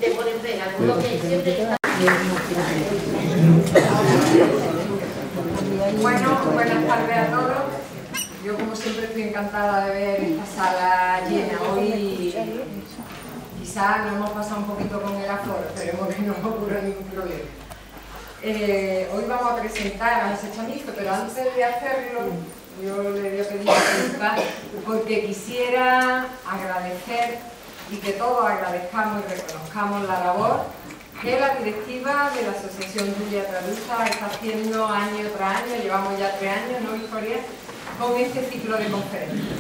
te ponen pega, algunos que siempre están... Bueno, buenas tardes a todos. Yo como siempre estoy encantada de ver esta sala llena. Hoy quizás nos hemos pasado un poquito con el aforo, esperemos que no ocurra ningún problema. Hoy vamos a presentar a José Chamizo, pero antes de hacerlo yo le voy a pedir disculpas porque quisiera agradecer y que todos agradezcamos y reconozcamos la labor que la directiva de la Asociación Julia Traduza está haciendo año tras año, llevamos ya 3 años, ¿no, Victoria?, con este ciclo de conferencias.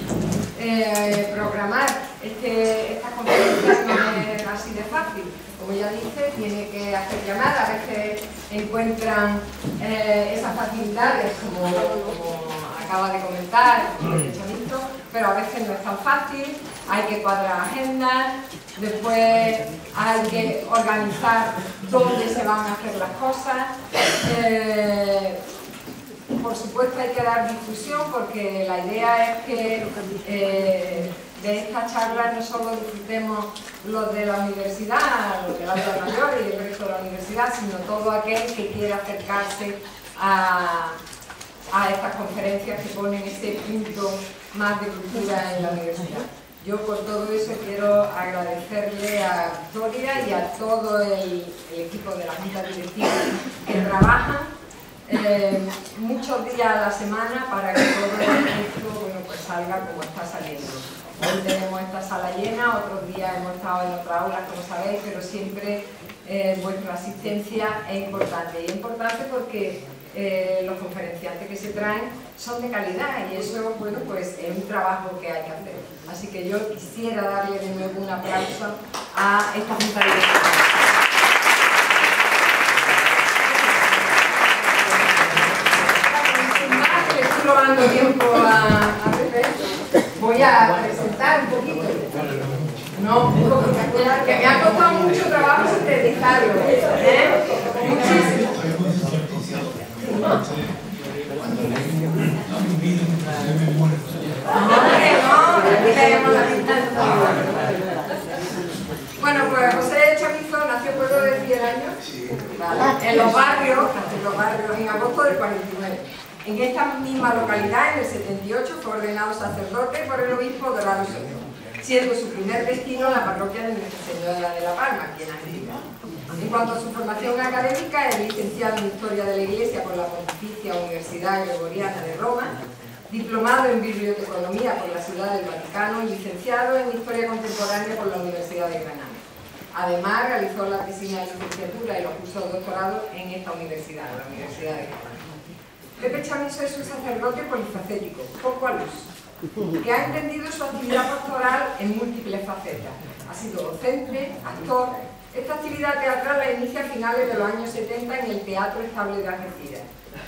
Programar estas conferencias no es así de fácil. Como ya dije, tiene que hacer llamadas, a veces encuentran esas facilidades, como acaba de comentar el Chamizo, pero a veces no es tan fácil, hay que cuadrar agendas, después hay que organizar dónde se van a hacer las cosas. Por supuesto hay que dar difusión porque la idea es que de esta charla no solo disfrutemos los de la universidad, los de la aula mayor y el resto de la universidad, sino todo aquel que quiera acercarse a estas conferencias que ponen ese punto más de cultura en la universidad. Yo por todo eso quiero agradecerle a Victoria y a todo el equipo de la Junta Directiva que trabajan muchos días a la semana para que todo esto pues salga como está saliendo. Hoy tenemos esta sala llena, otros días hemos estado en otras aulas, como sabéis, pero siempre vuestra asistencia es importante. Y es importante porque los conferenciantes que se traen son de calidad y eso, bueno, pues es un trabajo que hay que hacer. Así que yo quisiera darle de nuevo un aplauso a esta Junta Directiva. Robando tiempo a Pepe, voy a presentar un poquito, que me ha costado mucho trabajo sintetizarlo, muchísimo. Bueno, pues José Chamizo nació, puedo decir el año, en los barrios, en agosto del 49. En esta misma localidad, en el 78, fue ordenado sacerdote por el obispo Dorado Soto, siendo su primer destino la parroquia de Nuestra Señora de la Palma, aquí en Angélica. En cuanto a su formación académica, es licenciado en Historia de la Iglesia por la Pontificia Universidad Gregoriana de Roma, diplomado en Biblioteconomía por la Ciudad del Vaticano y licenciado en Historia Contemporánea por la Universidad de Granada. Además, realizó la tesina de licenciatura y los cursos de doctorado en esta universidad, la Universidad de Granada. Pepe Chamizo es un sacerdote polifacético, poco al uso, que ha entendido su actividad pastoral en múltiples facetas. Ha sido docente, actor. Esta actividad teatral la inicia a finales de los años 70 en el Teatro Estable de Algeciras.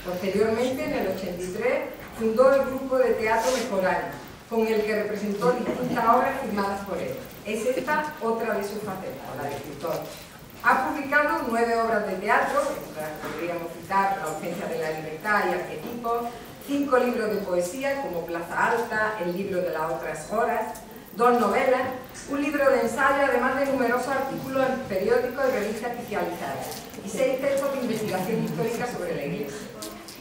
Posteriormente, en el 83, fundó el grupo de teatro Mejorano, con el que representó distintas obras firmadas por él. Es esta otra de sus facetas, la de escritor. Ha publicado 9 obras de teatro, podríamos citar La ausencia de la libertad y Arquetipos, 5 libros de poesía como Plaza Alta, El libro de las otras horas, 2 novelas, un libro de ensayo, además de numerosos artículos en periódicos y revistas especializadas, y 6 textos de investigación histórica sobre la Iglesia.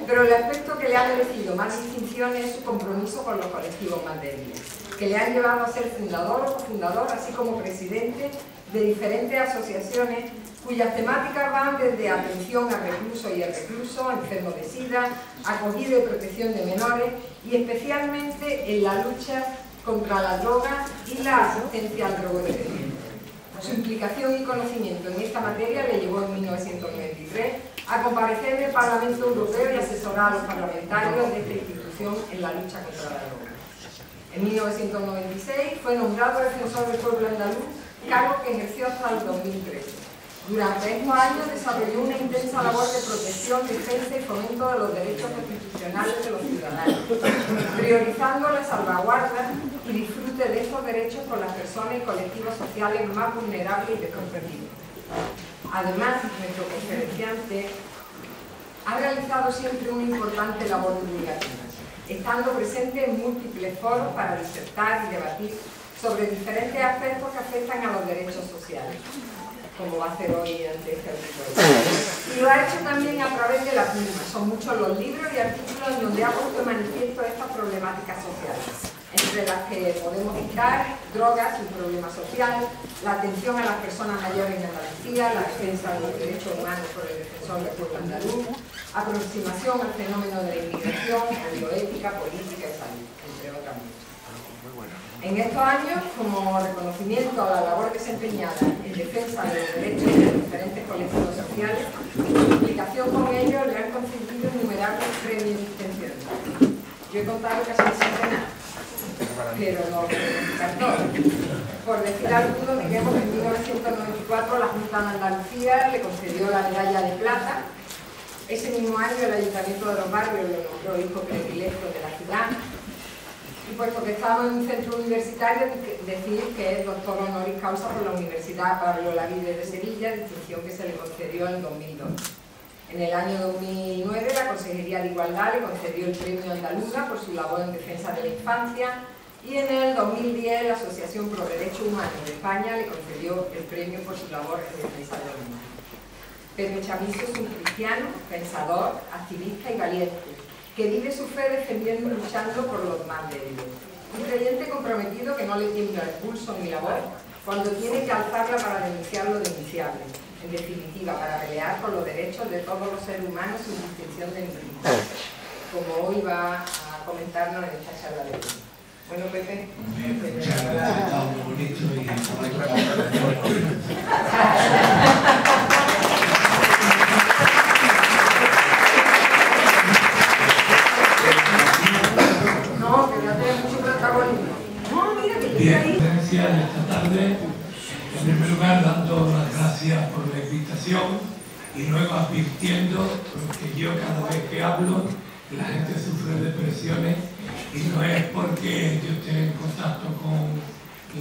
Pero el aspecto que le ha merecido más distinciones es su compromiso con los colectivos más débiles, que le han llevado a ser fundador o cofundador, así como presidente de diferentes asociaciones cuyas temáticas van desde atención a reclusos y al recluso, enfermos de SIDA, acogida y protección de menores y especialmente en la lucha contra la droga y la asistencia al drogodependiente. Su implicación y conocimiento en esta materia le llevó en 1993 a comparecer en el Parlamento Europeo y asesorar a los parlamentarios de esta institución en la lucha contra la droga. En 1996 fue nombrado defensor del pueblo andaluz, cargo que ejerció hasta el 2013. Durante estos años desarrolló una intensa labor de protección, defensa y fomento de los derechos constitucionales de los ciudadanos, priorizando la salvaguarda y disfrute de estos derechos con las personas y colectivos sociales más vulnerables y desprotegidos. Además, nuestro conferenciante ha realizado siempre una importante labor divulgativa, estando presente en múltiples foros para disertar y debatir sobre diferentes aspectos que afectan a los derechos sociales. como va a hacer hoy ante este auditorio. Y lo ha hecho también a través de la pluma. Son muchos los libros y artículos donde ha puesto de manifiesto estas problemáticas sociales, entre las que podemos citar drogas, un problema social, la atención a las personas mayores en Andalucía, la defensa de los derechos humanos por el defensor del pueblo andaluz, aproximación al fenómeno de la inmigración, bioética, política y salud, entre otras muchas. En estos años, como reconocimiento a la labor desempeñada en defensa de los derechos de los diferentes colectivos sociales, en implicación con ellos le han concedido innumerables premios distinciones. Yo he contado casi un centenar, pero no todos. Por decir alguno, digamos que en 1994 la Junta de Andalucía le concedió la medalla de plata. Ese mismo año el Ayuntamiento de Los Barrios lo nombró hijo predilecto de la ciudad. Y puesto que estamos en un centro universitario, decir que es doctor honoris causa por la Universidad Pablo Olavide de Sevilla, distinción que se le concedió en 2002. En el año 2009 la Consejería de Igualdad le concedió el Premio Andaluza por su labor en defensa de la infancia, y en el 2010 la Asociación Pro Derechos Humanos de España le concedió el premio por su labor en defensa de los humanos. Pedro Chamizo es un cristiano, pensador, activista y valiente, que vive su fe defendiendo y luchando por los más débiles. Un creyente comprometido que no le tiembla el pulso ni la voz cuando tiene que alzarla para denunciar lo denunciable. En definitiva, para pelear por los derechos de todos los seres humanos sin distinción de ningún, como hoy va a comentarnos en esta charla de hoy. Bueno, Pepe. Muchas gracias, está muy bonito y no, que ya tiene mucho protagonismo. No, mira que bien, gracias esta tarde. En primer lugar, dando las gracias por la invitación y luego advirtiendo que yo cada vez que hablo la gente sufre depresiones y no es porque yo esté en contacto con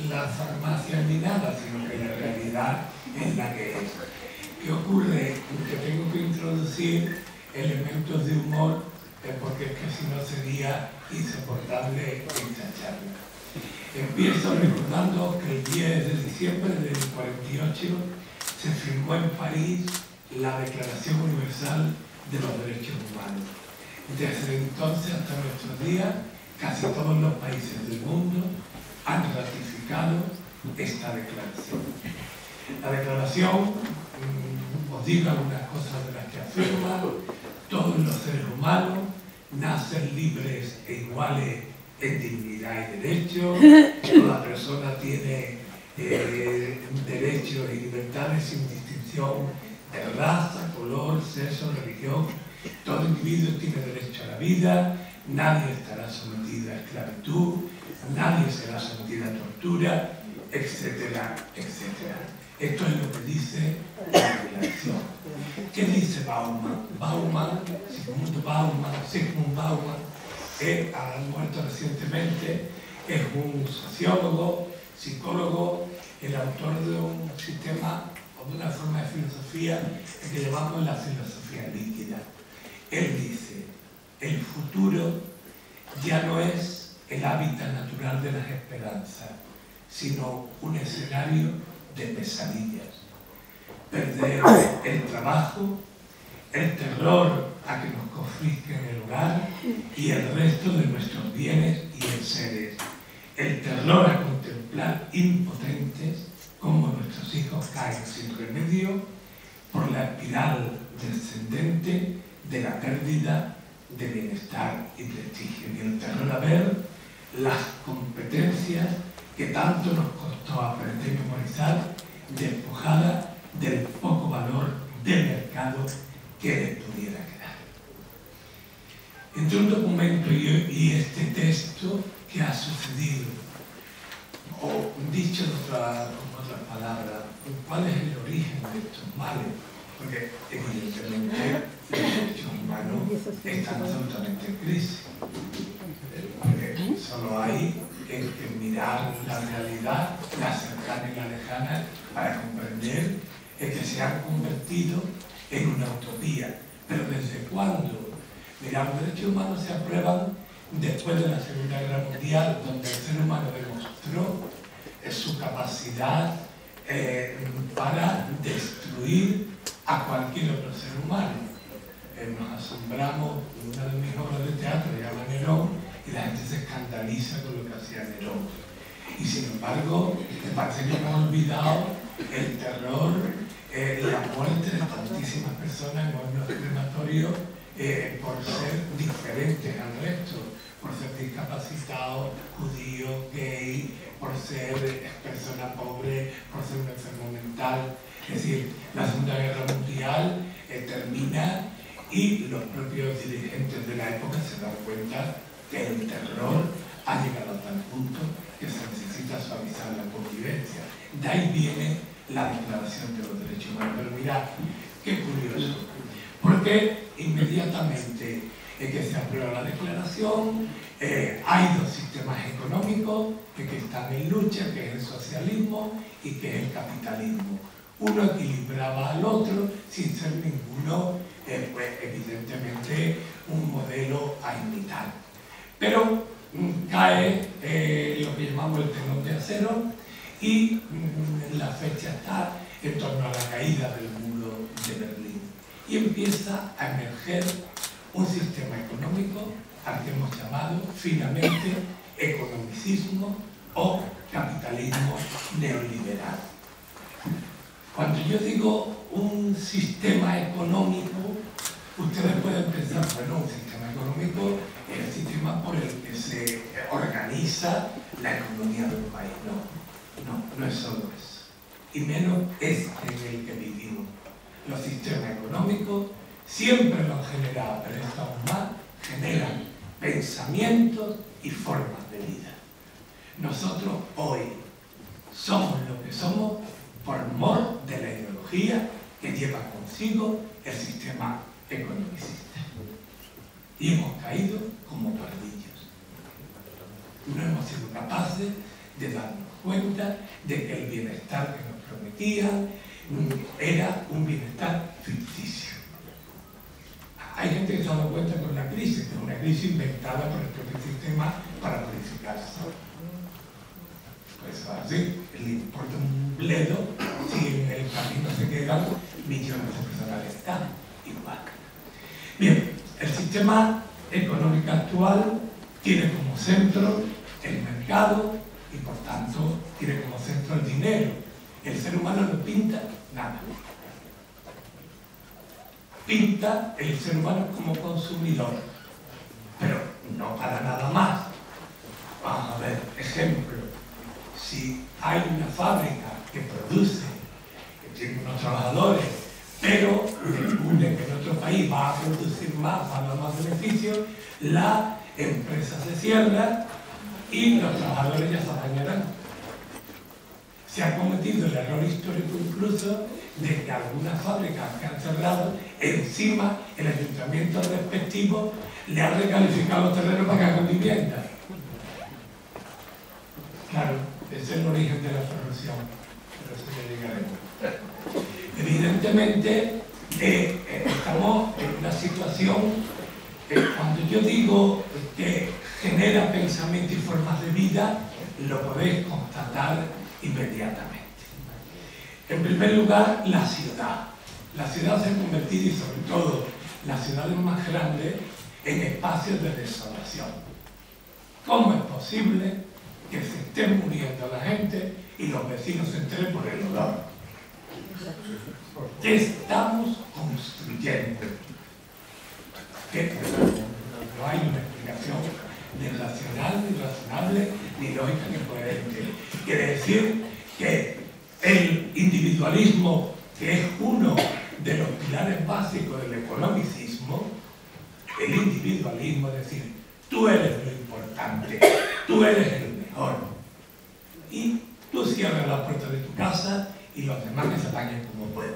la farmacia ni nada, sino que la realidad es la que es. ¿Qué ocurre? Que tengo que introducir elementos de humor porque es que si no sería insoportable esta charla. Empiezo recordando que el 10 de diciembre del 48 se firmó en París la Declaración Universal de los Derechos Humanos. Desde entonces hasta nuestros días, casi todos los países del mundo han ratificado esta declaración. La declaración os digo algunas cosas de las que afirma: todos los seres humanos nacen libres e iguales en dignidad y derechos, toda persona tiene derechos y libertades sin distinción de raza, color, sexo, religión. Todo individuo tiene derecho a la vida, nadie estará sometido a esclavitud, nadie será sometido a tortura, etcétera, etcétera. Esto es lo que dice la declaración. ¿Qué dice Bauman? Sigmund Bauman, que ha muerto recientemente, es un sociólogo, psicólogo, el autor de un sistema o de una forma de filosofía que llamamos la filosofía líquida. Él dice: el futuro ya no es el hábitat natural de las esperanzas, sino un escenario de pesadillas. Perder el trabajo, el terror a que nos confisquen el hogar y el resto de nuestros bienes y enseres, el terror a contemplar impotentes cómo nuestros hijos caen sin remedio por la espiral descendente de la pérdida de bienestar y prestigio, y el terror a ver las competencias que tanto nos costó aprender y memorizar, despojadas del poco valor del mercado que les pudiera quedar. Entre un documento y este texto, ¿qué ha sucedido? O dicho con otras palabras, ¿cuál es el origen de estos males? Porque evidentemente los derechos humanos están absolutamente en crisis. Porque solo hay que mirar la realidad, la cercana y la lejana, para comprender que se han convertido en una utopía. Pero ¿desde cuándo? Mira, los derechos humanos se aprueban después de la Segunda Guerra Mundial, donde el ser humano demostró su capacidad para destruir a cualquier otro ser humano. Nos asombramos, una de mis obras de teatro se llama Nerón, y la gente se escandaliza con lo que hacía Nerón. Y sin embargo, me parece que hemos olvidado el terror y la muerte de tantísimas personas en hornos crematorios por ser diferentes al resto, por ser discapacitados, judíos, gay, por ser persona pobre, por ser un enfermo mental. Es decir, la Segunda Guerra Mundial termina y los propios dirigentes de la época se dan cuenta que el terror ha llegado a tal punto que se necesita suavizar la convivencia. De ahí viene la Declaración de los Derechos Humanos. Pero mirad, qué curioso, porque inmediatamente que se aprueba la declaración, hay dos sistemas económicos que están en lucha, que es el socialismo y que es el capitalismo. Uno equilibraba al otro sin ser ninguno, pues, evidentemente, un modelo a imitar. Pero cae lo que llamamos el telón de acero y la fecha está en torno a la caída del muro de Berlín. Y empieza a emerger un sistema económico al que hemos llamado finamente economicismo o capitalismo neoliberal. Cuando yo digo un sistema económico, ustedes pueden pensar, bueno, un sistema económico es el sistema por el que se organiza la economía de un país. No es solo eso. Y menos es en el que vivimos. Los sistemas económicos siempre lo han generado, pero esto aún más, generan pensamientos y formas de vida. Nosotros hoy somos lo que somos por mor de la ideología que lleva consigo el sistema economicista. Y hemos caído como pardillos. No hemos sido capaces de darnos cuenta de que el bienestar que nos prometían era un bienestar ficticio. Hay gente que se ha dado cuenta con la crisis, que es una crisis inventada por el propio sistema para purificarse. Pues así, le importa un bledo si en el camino se quedan millones de personas que están igual. Bien, el sistema económico actual tiene como centro el mercado y por tanto tiene como centro el dinero. El ser humano no pinta nada. Pinta el ser humano como consumidor, pero no para nada más. Vamos a ver, ejemplo. Si hay una fábrica que produce, que tiene unos trabajadores, pero descubre que en otro país va a producir más, va a dar más beneficios, la empresa se cierra y los trabajadores ya se apañarán. Se ha cometido el error histórico incluso de que algunas fábricas que han cerrado, encima el ayuntamiento respectivo le ha recalificado los terrenos para que hagan viviendas. Claro, ese es el origen de la corrupción, pero eso ya llegaremos. Evidentemente, estamos en una situación, cuando yo digo que genera pensamiento y formas de vida, lo podéis constatar inmediatamente. En primer lugar, la ciudad. La ciudad se ha convertido, y sobre todo las ciudades más grandes, en espacios de desolación. ¿Cómo es posible que se esté muriendo la gente y los vecinos se enteren por el olor? ¿Qué estamos construyendo? Que no hay una explicación ni racional, ni razonable, ni lógica, ni coherente. Quiere decir que el individualismo, que es uno de los pilares básicos del economicismo, el individualismo, es decir, tú eres lo importante, tú eres el mejor, y tú cierras la puerta de tu casa y los demás que se apañen como pueden.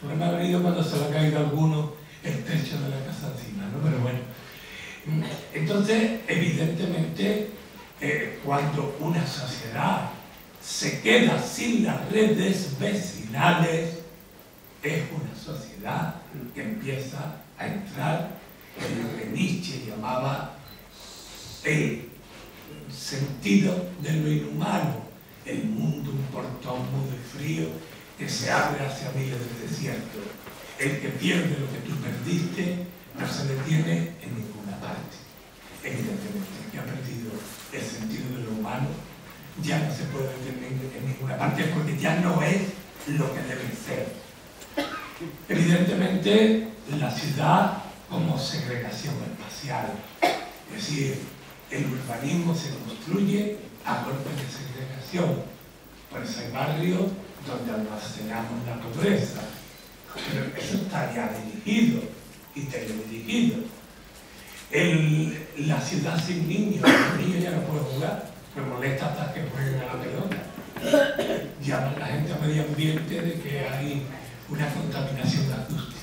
Porque me ha venido cuando se le ha caído a alguno el techo de la casa encima, ¿no? Pero bueno. Entonces, evidentemente, cuando una sociedad se queda sin las redes vecinales, es una sociedad que empieza a entrar en lo que Nietzsche llamaba el sentido de lo inhumano, el mundo un portón mudo y frío que se abre hacia miles de desiertos. El que pierde lo que tú perdiste no se detiene en ninguna parte. Evidentemente, el que ha perdido el sentido de lo humano ya no se puede detener en ninguna parte porque ya no es lo que debe ser. Evidentemente, la ciudad como segregación espacial, es decir, el urbanismo se construye a golpe de segregación. Por eso hay barrios donde almacenamos la pobreza, pero eso está ya dirigido y teledirigido. La ciudad sin niños, los niños ya no pueden jugar, me molesta hasta que jueguen a la pelota. Llaman a la gente a medio ambiente de que hay una contaminación acústica.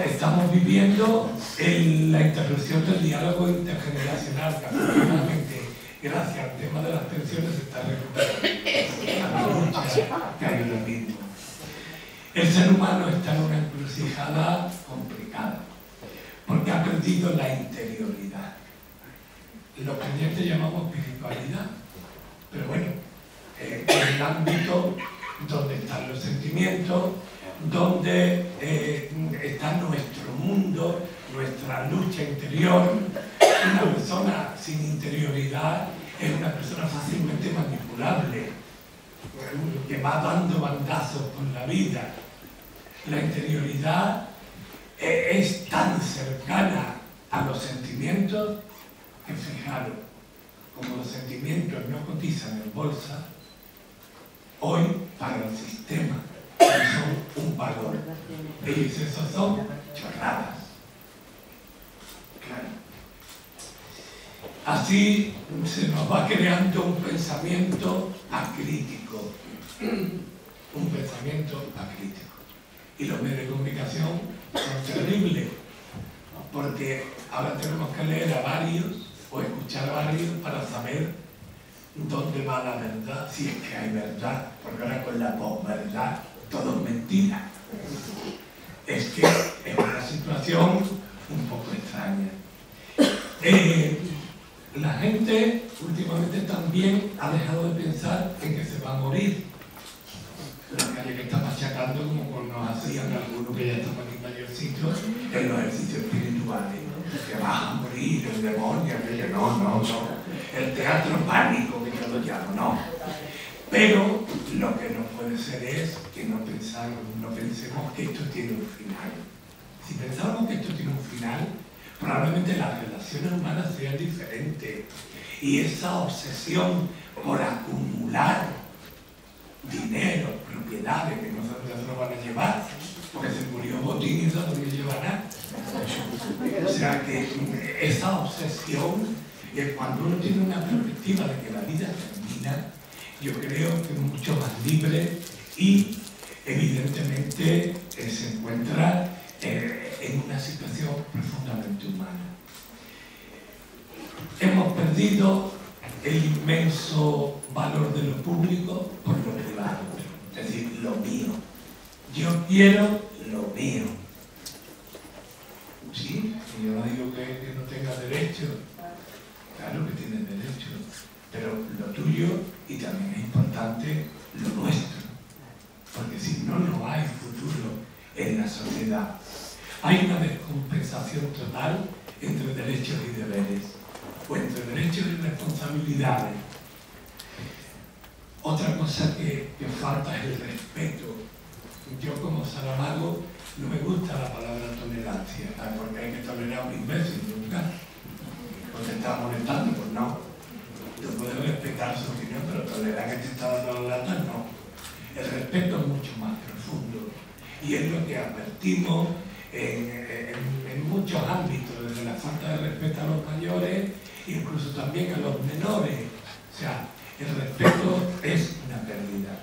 Estamos viviendo la interrupción del diálogo intergeneracional, que afortunadamente, gracias al tema de las pensiones, se está recuperando. La lucha que hay ahora mismo. El ser humano está en una encrucijada complicada, porque ha perdido la interioridad. Los creyentes llamamos espiritualidad, pero bueno, es el ámbito donde están los sentimientos, donde está nuestro mundo, nuestra lucha interior. Una persona sin interioridad es una persona fácilmente manipulable, que va dando bandazos por la vida. La interioridad es tan cercana a los sentimientos que, fijaros, como los sentimientos no cotizan en bolsa, hoy para el sistema son un valor. Ellos esos son chorradas. Claro. Así se nos va creando un pensamiento acrítico. Un pensamiento acrítico. Y los medios de comunicación son terribles, porque ahora tenemos que leer a varios o escuchar a varios para saber dónde va la verdad, si es que hay verdad, porque ahora con la posverdad todo es mentira. Es que es una situación un poco extraña. La gente últimamente también ha dejado de pensar en que se va a morir. La calle que está machacando como nos hacían algunos que ya estamos aquí mayorcitos en los ejercicios espirituales, que vas a morir, el demonio, que no. El teatro pánico, que yo lo llamo, no. Pero lo que no puede ser es que no pensemos que esto tiene un final. Si pensáramos que esto tiene un final, probablemente las relaciones humanas serían diferentes. Y esa obsesión por acumular dinero, propiedades, que no se lo van a llevar, porque se murió Botín y no se lo lleva nada. O sea que esa obsesión, cuando uno tiene una perspectiva de que la vida termina, yo creo que es mucho más libre y evidentemente se encuentra en una situación profundamente humana. Hemos perdido el inmenso valor de lo público por lo privado, es decir, lo mío. Yo quiero lo mío. Sí, yo no digo que no tenga derecho, claro que tienes derecho, pero lo tuyo y también es importante lo nuestro, porque si no, no hay futuro en la sociedad. Hay una descompensación total entre derechos y deberes, o entre derechos y responsabilidades. Otra cosa que falta es el respeto. Yo como Saramago no me gusta la palabra tolerancia, porque hay que tolerar a un imbécil nunca. Pues te está molestando, pues no. Tú puedes respetar su opinión, pero tolerar que te está dando la lata, no. El respeto es mucho más profundo y es lo que advertimos en muchos ámbitos, desde la falta de respeto a los mayores, incluso también a los menores. O sea, el respeto es una pérdida.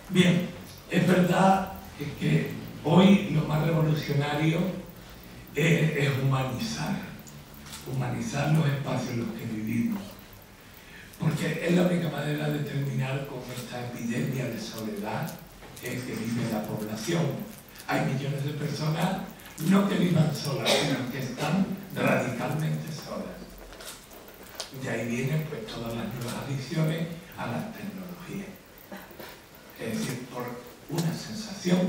Bien, es verdad que hoy lo más revolucionario es humanizar los espacios en los que vivimos, porque es la única manera de terminar con esta epidemia de soledad que vive la población. Hay millones de personas no que vivan solas, sino que están radicalmente solas. de ahí vienen pues todas las nuevas adicciones a las tecnologías. Es decir, por una sensación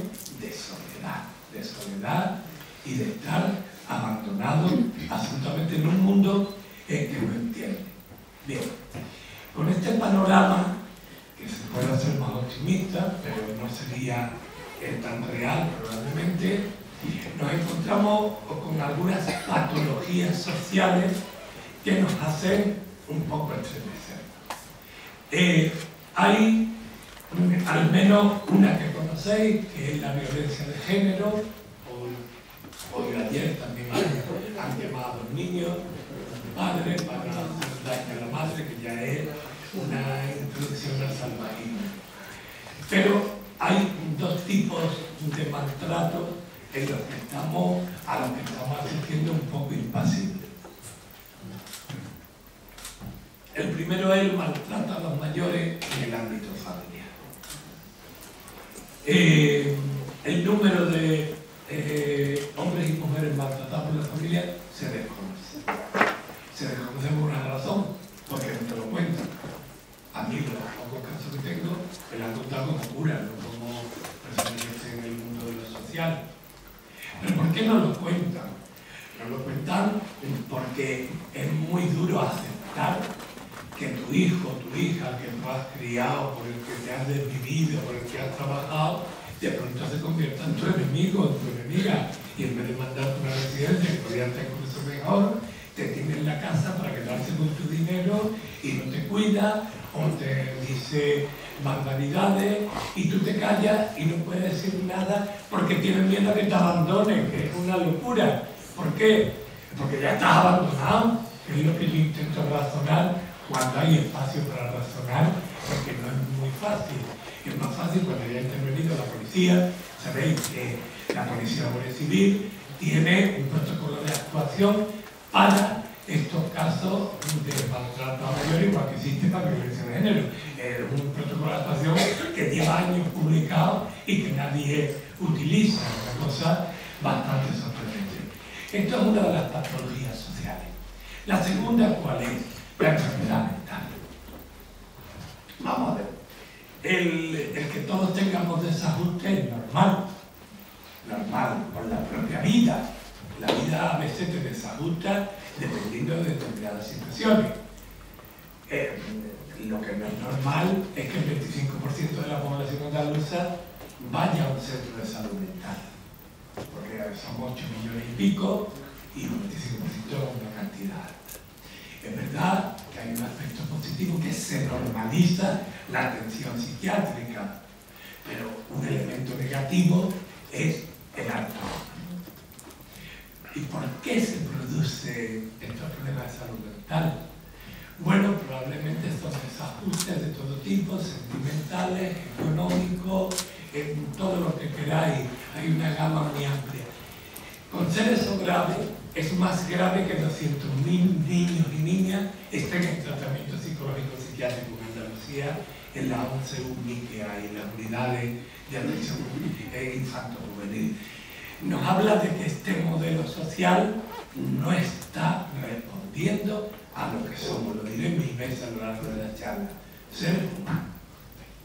de soledad y de estar abandonado absolutamente en un mundo que no entiende. Bien, con este panorama, que se puede hacer más optimista, pero no sería tan real probablemente, nos encontramos con algunas patologías sociales que nos hacen un poco estremecer. Hay al menos una que conocéis, que es la violencia de género. Hoy ayer también han llamado a los niños padres para hacer daño a la madre, que ya es una introducción al salvajismo. Pero hay dos tipos de maltrato a los que estamos asistiendo un poco impasibles. El primero es el maltrato a los mayores en el ámbito familiar. El número de hombres y mujeres maltratados por la familia se desconoce. Se desconoce por una razón, porque no te lo cuentan. A mí, los pocos casos que tengo, me lo han contado como curas, no como personas que estén en el mundo de lo social. ¿Pero por qué no lo cuentan? No lo cuentan porque es muy duro aceptar que tu hijo, tu hija, que tú has criado, por el que te has desvivido, por el que has trabajado, de pronto se convierta en tu enemigo, en tu enemiga, y en vez de mandarte a una residencia que podría estar incluso mejor, te tiene en la casa para quedarse con tu dinero y no te cuida, o te dice barbaridades y tú te callas y no puedes decir nada porque tienes miedo a que te abandone, que es una locura. ¿Por qué? Porque ya estás abandonado, que es lo que yo intento razonar cuando hay espacio para razonar, porque no es muy fácil. Es más fácil cuando haya intervenido la policía. Sabéis que la Policía Guardia Civil tiene un protocolo de actuación para estos casos de maltrato a mayores, igual que existe para violencia de género. Es un protocolo de actuación que lleva años publicado y que nadie utiliza. Es una cosa bastante sorprendente. Esto es una de las patologías sociales. La segunda, ¿cuál es? La enfermedad mental. Vamos a ver. El que todos tengamos desajuste es normal, por la propia vida. La vida a veces te desajusta dependiendo de determinadas situaciones. Lo que no es normal es que el 25% de la población andaluza vaya a un centro de salud mental, porque somos 8 millones y pico y un 25% es una cantidad alta. Es verdad que hay un aspecto positivo, que se normaliza la atención psiquiátrica, pero un elemento negativo es el alto. ¿Y por qué se produce estos problemas de salud mental? Bueno, probablemente son desajustes de todo tipo, sentimentales, económicos, todo lo que queráis. Hay una gama muy amplia. Con ser eso grave, es más grave que 200.000 niños y niñas estén en tratamiento psicológico psiquiátrico en Andalucía, en la 11 UNI que hay, en las unidades de atención infanto-juvenil. Nos habla de que este modelo social no está respondiendo a lo que somos, lo diré mil veces a lo largo de la charla, seres humanos.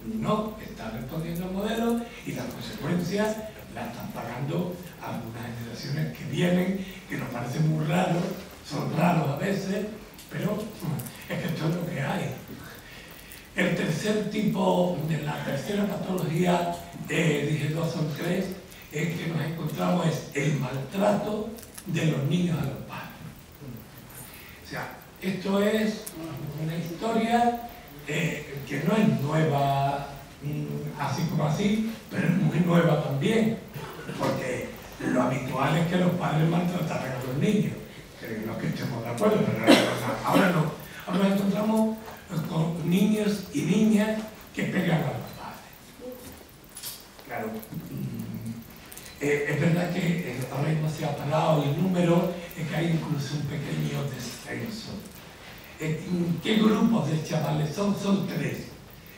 No está respondiendo al modelo y las consecuencias las están pagando algunas generaciones que vienen, que nos parecen muy raros, son raros a veces, pero es que esto es lo que hay. El tercer tipo, de la tercera patología, dije dos o tres, que nos encontramos es el maltrato de los niños a los padres. O sea, esto es una historia que no es nueva así como así, pero es muy nueva también, porque lo habitual es que los padres maltrataran a los niños, no que estemos de acuerdo, pero ahora no. Ahora nos encontramos con niños y niñas que pegan a los padres. Claro, es verdad que ahora mismo se ha parado el número, es que hay incluso un pequeño descenso. ¿Qué grupos de chavales son? Son tres.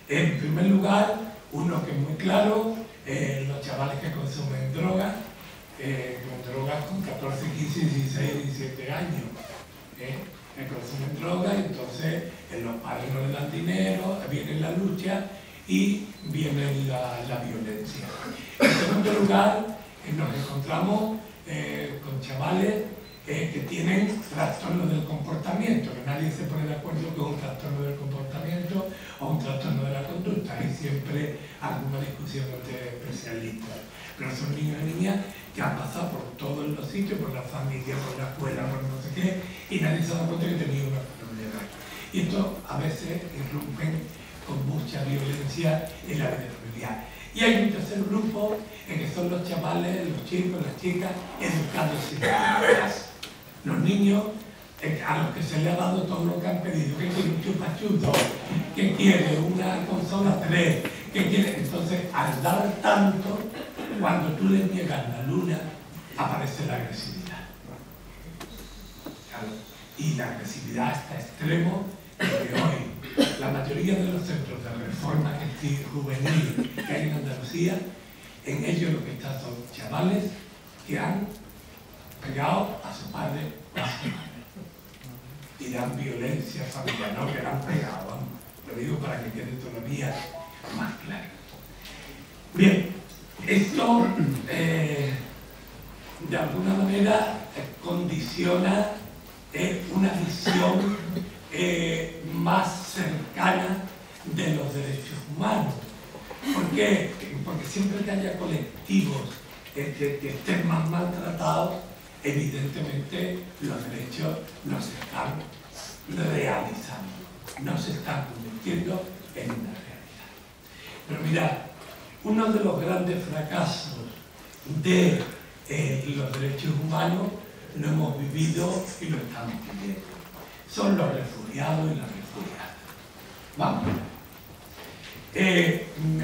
En primer lugar, uno que es muy claro, los chavales que consumen drogas, con 14, 15, 16, 17 años. Que consumen drogas, entonces entonces los padres no le dan dinero, viene la lucha y viene la violencia. En segundo lugar, nos encontramos con chavales que tienen trastornos del comportamiento, que nadie se pone de acuerdo con un trastorno del comportamiento o un trastorno de la conducta. Hay siempre alguna discusión entre especialistas. Pero son niños y niñas que han pasado por todos los sitios, por la familia, por la escuela, por no sé qué, y nadie se da cuenta que tenían unos problemas. Y esto a veces irrumpen con mucha violencia en la vida familiar. Y hay un tercer grupo, en que son los chavales, los chicos, las chicas, educados en casa. Los niños a los que se le ha dado todo lo que han pedido, que quiere un chupachuto, que quiere una consola 3, que quiere... Entonces, al dar tanto, cuando tú le niegas la luna, aparece la agresividad. ¿Claro? Y la agresividad hasta extremo, porque hoy la mayoría de los centros de reforma juvenil que hay en Andalucía, en ellos lo que están son chavales que han pegado a su padre o a su madre. Y dan violencia familiar, no que la han pegado, vamos. Lo digo para que quede todavía más claro. Bien, esto de alguna manera condiciona una visión más cercana de los derechos humanos. ¿Por qué? Porque siempre que haya colectivos que estén más maltratados, evidentemente los derechos no se están realizando, no se están convirtiendo en una realidad. Pero mirad, uno de los grandes fracasos de los derechos humanos lo hemos vivido y lo estamos viviendo. Son los refugiados y las refugiadas. Vamos.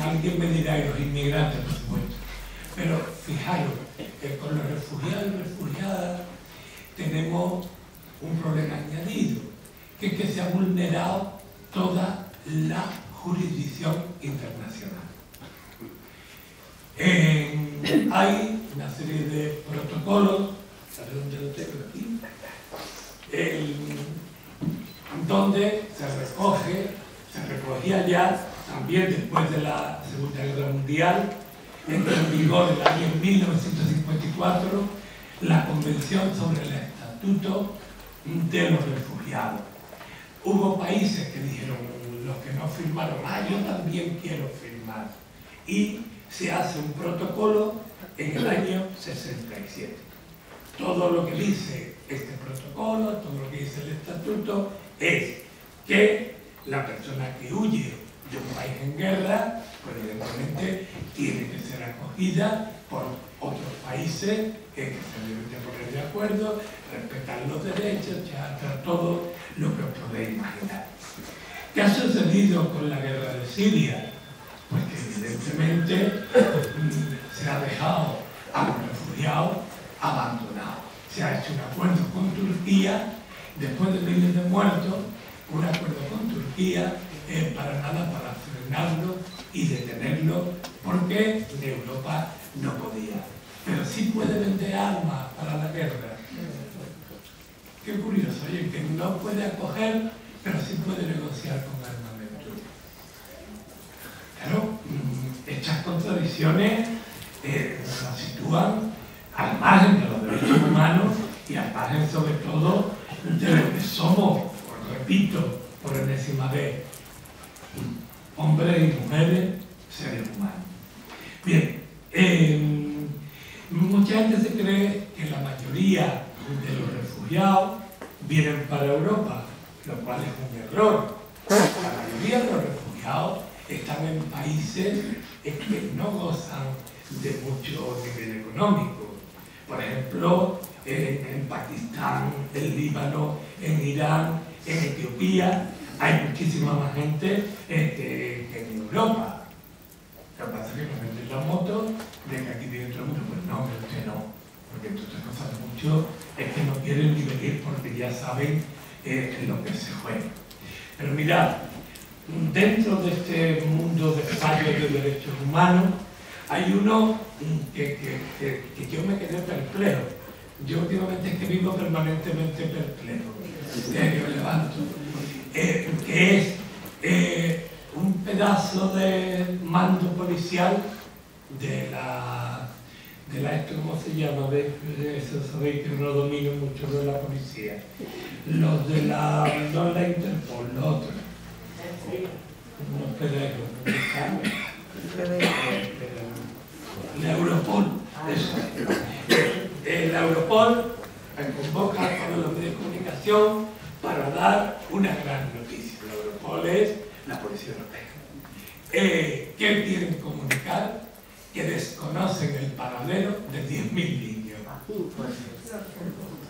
Alguien me dirá, y los inmigrantes, por supuesto. Pero fijaros, con los refugiados y refugiadas tenemos un problema añadido, que es que se ha vulnerado toda la jurisdicción internacional. Hay una serie de protocolos, ¿sabes dónde lo tengo aquí? Donde se recogía ya, también después de la Segunda Guerra Mundial, entró en vigor en el año 1954 la Convención sobre el Estatuto de los Refugiados. Hubo países que dijeron, los que no firmaron, yo también quiero firmar. Y se hace un protocolo en el año 67. Todo lo que dice este protocolo, todo lo que dice el estatuto, es que la persona que huye de un país en guerra, pues evidentemente tiene que ser acogida por otros países que se deben de poner de acuerdo, respetar los derechos, ya todo lo que os podéis imaginar. ¿Qué ha sucedido con la guerra de Siria? Pues que evidentemente se ha dejado a los refugiados abandonados. Se ha hecho un acuerdo con Turquía, después de miles de muertos, un acuerdo con Turquía para frenarlo y detenerlo, porque Europa no podía. Pero sí puede vender armas para la guerra. Qué curioso, oye, que no puede acoger, pero sí puede negociar con armamento. Claro, estas contradicciones nos sitúan al margen de los derechos humanos y al margen sobre todo de lo que somos, repito, por enésima vez, hombres y mujeres, seres humanos. Bien, mucha gente se cree que la mayoría de los refugiados vienen para Europa, lo cual es un error. La mayoría de los refugiados están en países que no gozan de mucho nivel económico. Por ejemplo, en Pakistán, en Líbano, en Irán, en Etiopía, hay muchísima más gente que en Europa. Lo que pasa es que nos venden la moto de que aquí viene todo el mundo. Pues no, que usted no, porque entonces no saben mucho, es que no quieren ni venir porque ya saben en lo que se juega. Pero mirad, dentro de este mundo de fallos de derechos humanos, hay uno que yo me quedé perplejo. Yo últimamente es que vivo permanentemente perplejo. Me levanto. que es un pedazo de mando policial de la esto, ¿cómo se llama? Eso sabéis que no domino mucho de la policía. Los de la, no la Interpol, los otros. Unos pedagos, la Europol, eso. La Europol convoca a todos los medios de comunicación para dar una gran noticia. La Europol es la Policía Europea. ¿Qué quieren comunicar? Que desconocen el paradero de 10.000 niños.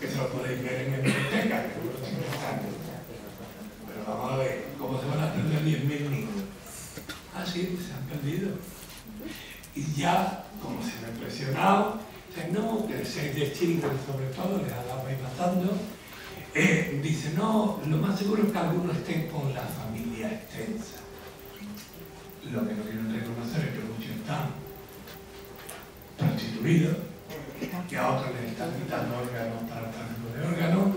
Eso lo podéis ver en la biblioteca, que no lo estoy pensando. Pero vamos a ver, ¿cómo se van a perder 10.000 niños? Ah, sí, se han perdido. Y ya, como se me ha impresionado, no, que el 6 de Chile, sobre todo, les andaba ahí matando, dice, no, lo más seguro es que algunos estén con la familia extensa. Lo que no quieren reconocer es que muchos están prostituidos, que a otros les están quitando órganos para el tráfico de órganos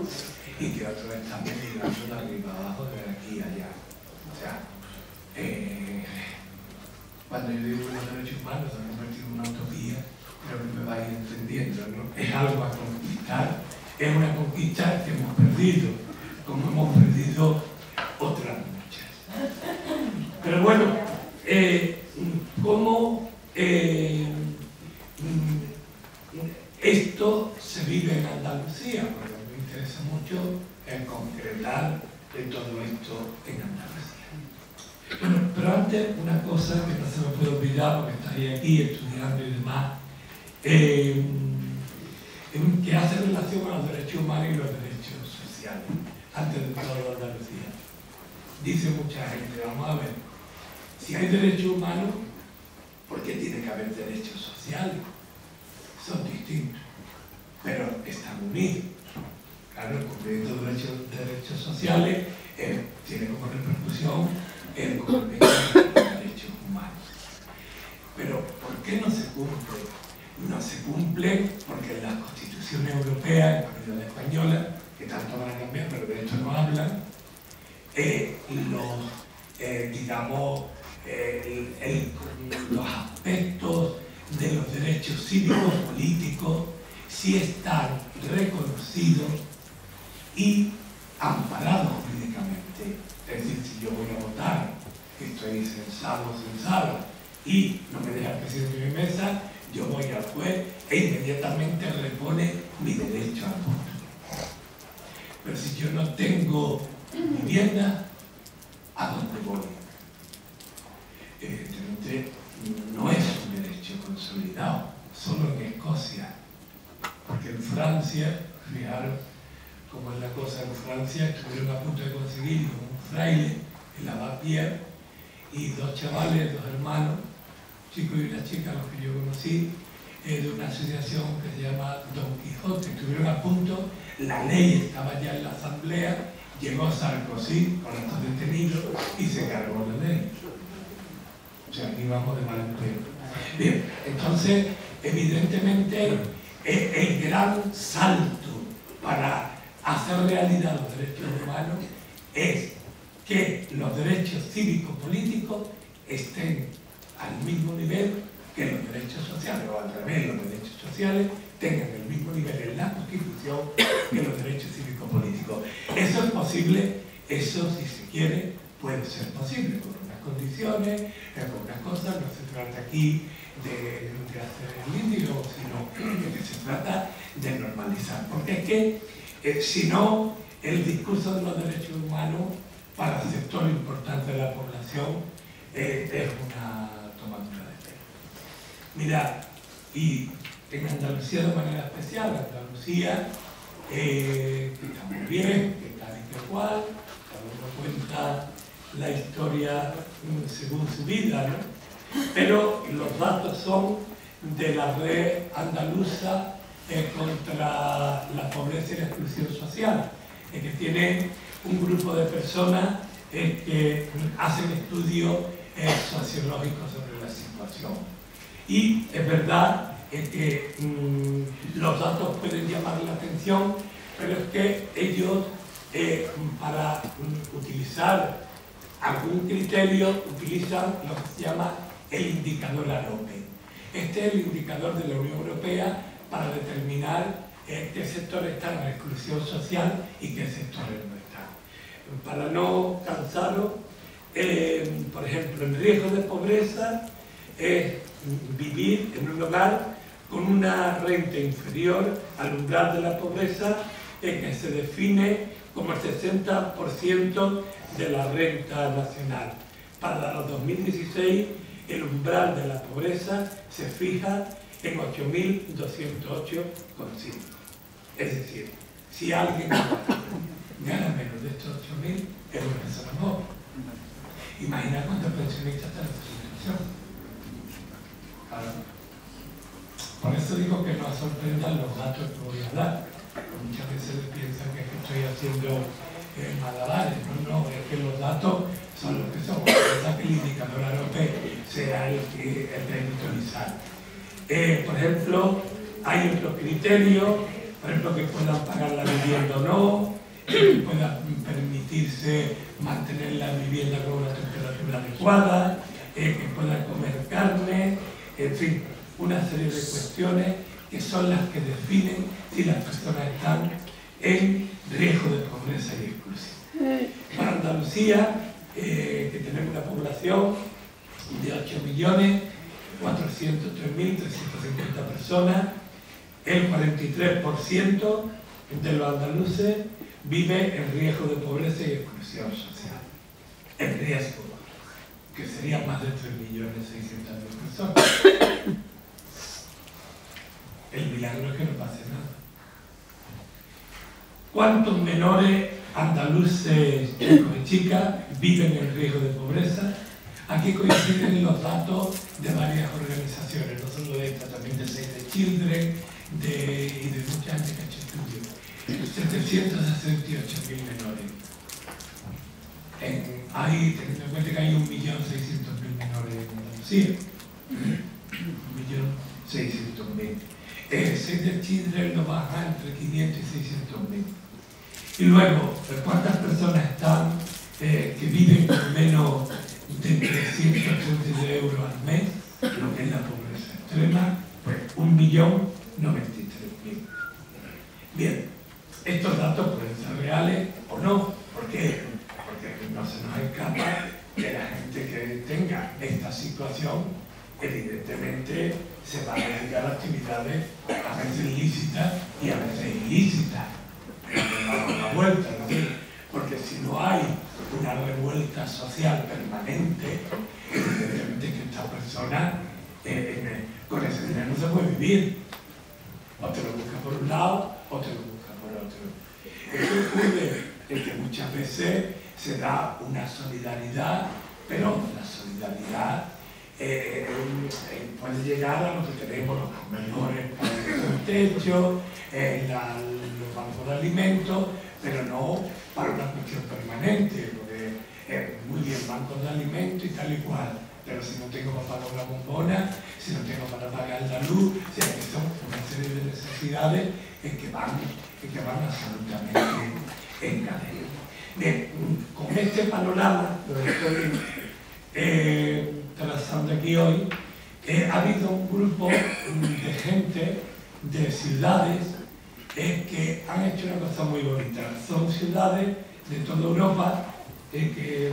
y que a otros les están peligrando de arriba abajo, de aquí a allá. O sea, cuando yo digo los derechos humanos se han convertido en una utopía, creo que me vais entendiendo, ¿no? Es algo a conquistar, es una conquista que hemos perdido, como hemos perdido otras muchas. Pero bueno, ¿cómo esto se vive en Andalucía? Porque me interesa mucho el concretar de todo esto en Andalucía. Bueno, pero antes una cosa que no se me puede olvidar porque estáis aquí estudiando y demás, que hace relación con los derechos humanos y los derechos sociales, antes de todo Andalucía. Dice mucha gente, vamos a ver, si hay derechos humanos, ¿por qué tiene que haber derechos sociales? Son distintos, pero están unidos. Claro, el cumplimiento de derechos sociales tiene como repercusión el cumplimiento de los derechos humanos. Pero, ¿por qué no se cumple? No se cumple porque en las constituciones europeas, en la española, que tanto van a cambiar, pero de esto no hablan, los aspectos de los derechos cívicos políticos sí están reconocidos y amparados jurídicamente. Es decir, si yo voy a votar, que estoy censado o censada, y no me deja el presidente de mi mesa, yo voy al juez e inmediatamente repone mi derecho al voto. Pero si yo no tengo vivienda, ¿a dónde voy? Evidentemente no es un derecho consolidado, solo en Escocia. Porque en Francia, fijaros cómo es la cosa en Francia, estuvieron a punto de conseguir un fraile en la Bastille y dos chavales, dos hermanos, un chico y una chica, los que yo conocí, de una asociación que se llama Don Quijote. Estuvieron a punto, la ley estaba ya en la asamblea, llegó Sarkozy con estos detenidos y se cargó la ley. O sea, aquí vamos de mal en peor. Bien, entonces, evidentemente, el gran salto para hacer realidad los derechos humanos es que los derechos cívicos-políticos estén al mismo nivel que los derechos sociales, o al revés, los derechos sociales tengan el mismo nivel en la Constitución que los derechos cívicos-políticos. Eso es posible, eso, si se quiere, puede ser posible, con unas condiciones, con unas cosas. No se trata aquí de hacer el índigo, sino de que se trata de normalizar. Porque es que, si no, el discurso de los derechos humanos para el sector importante de la población es una tomadura de pelo. Mirad, y en Andalucía de manera especial, Andalucía, que está muy bien, que tal y que cual, cada uno cuenta la historia según su vida, ¿no? Pero los datos son de la red andaluza contra la pobreza y la exclusión social, que tiene un grupo de personas que hacen estudios sociológicos sobre la situación. Y es verdad que los datos pueden llamar la atención, pero es que ellos, para utilizar algún criterio utilizan lo que se llama el indicador AROPE. Este es el indicador de la Unión Europea para determinar qué sectores están en la exclusión social y qué sectores no están. Para no cansaros, por ejemplo, el riesgo de pobreza es vivir en un hogar con una renta inferior al umbral de la pobreza, que se define como el 60% de la renta nacional. Para los 2016, el umbral de la pobreza se fija en 8.208,5. Es decir, si alguien gana menos de estos 8.000, es una persona pobre. Imagina cuántos pensionistas están en esta situación. Claro. Por eso digo que no sorprendan los datos que voy a dar. Muchas veces piensan que estoy haciendo malabares. No, es que los datos son los que son. Piensa que el indicador AROPE sea el de monitorizar. Por ejemplo, hay otros criterios, por ejemplo, que puedan pagar la vivienda o no, que puedan permitirse mantener la vivienda con una temperatura adecuada, que puedan comer carne, en fin, una serie de cuestiones que son las que definen si las personas están en riesgo de pobreza y exclusión. Para Andalucía, que tenemos una población de 8.403.350 personas, el 43% de los andaluces vive en riesgo de pobreza y exclusión social. En riesgo, que serían más de 3.600.000 personas. El milagro es que no pase nada. ¿Cuántos menores andaluces, chicos y chicas, viven en riesgo de pobreza? Aquí coinciden los datos de varias organizaciones, no solo de esta, también de Save the Children y de mucha gente que ha hecho estudios. 768.000 menores. Teniendo en cuenta que hay 1.600.000 menores en Andalucía. 1.600.000. Save the Children lo baja entre 500 y 600.000. Y luego, ¿cuántas personas están que viven con menos de 333 euros al mes? Lo que es la pobreza extrema, pues 1.093.000. Bien, estos datos pueden ser reales o no. ¿Por qué? Porque no se nos escapa que la gente que tenga esta situación, evidentemente, se va a dedicar a actividades a veces lícitas y a veces ilícitas. Damos la vuelta, ¿no? Porque si no hay una revuelta social permanente, evidentemente que esta persona con ese dinero no se puede vivir. O te lo busca por un lado o te lo busca por otro. Eso ocurre en que muchas veces se da una solidaridad, pero la solidaridad puede llegar a lo que tenemos, los comedores para el techo, los bancos de alimentos, pero no para una cuestión permanente, porque muy bien bancos de alimentos y tal y cual, pero si no tengo para pagar una bombona, si no tengo para pagar la luz, o sea que son una serie de necesidades que van absolutamente en cadena. Bien, con este panorama, lo estoy trazando aquí hoy, ha habido un grupo de gente, de ciudades, que han hecho una cosa muy bonita. Son ciudades de toda Europa, que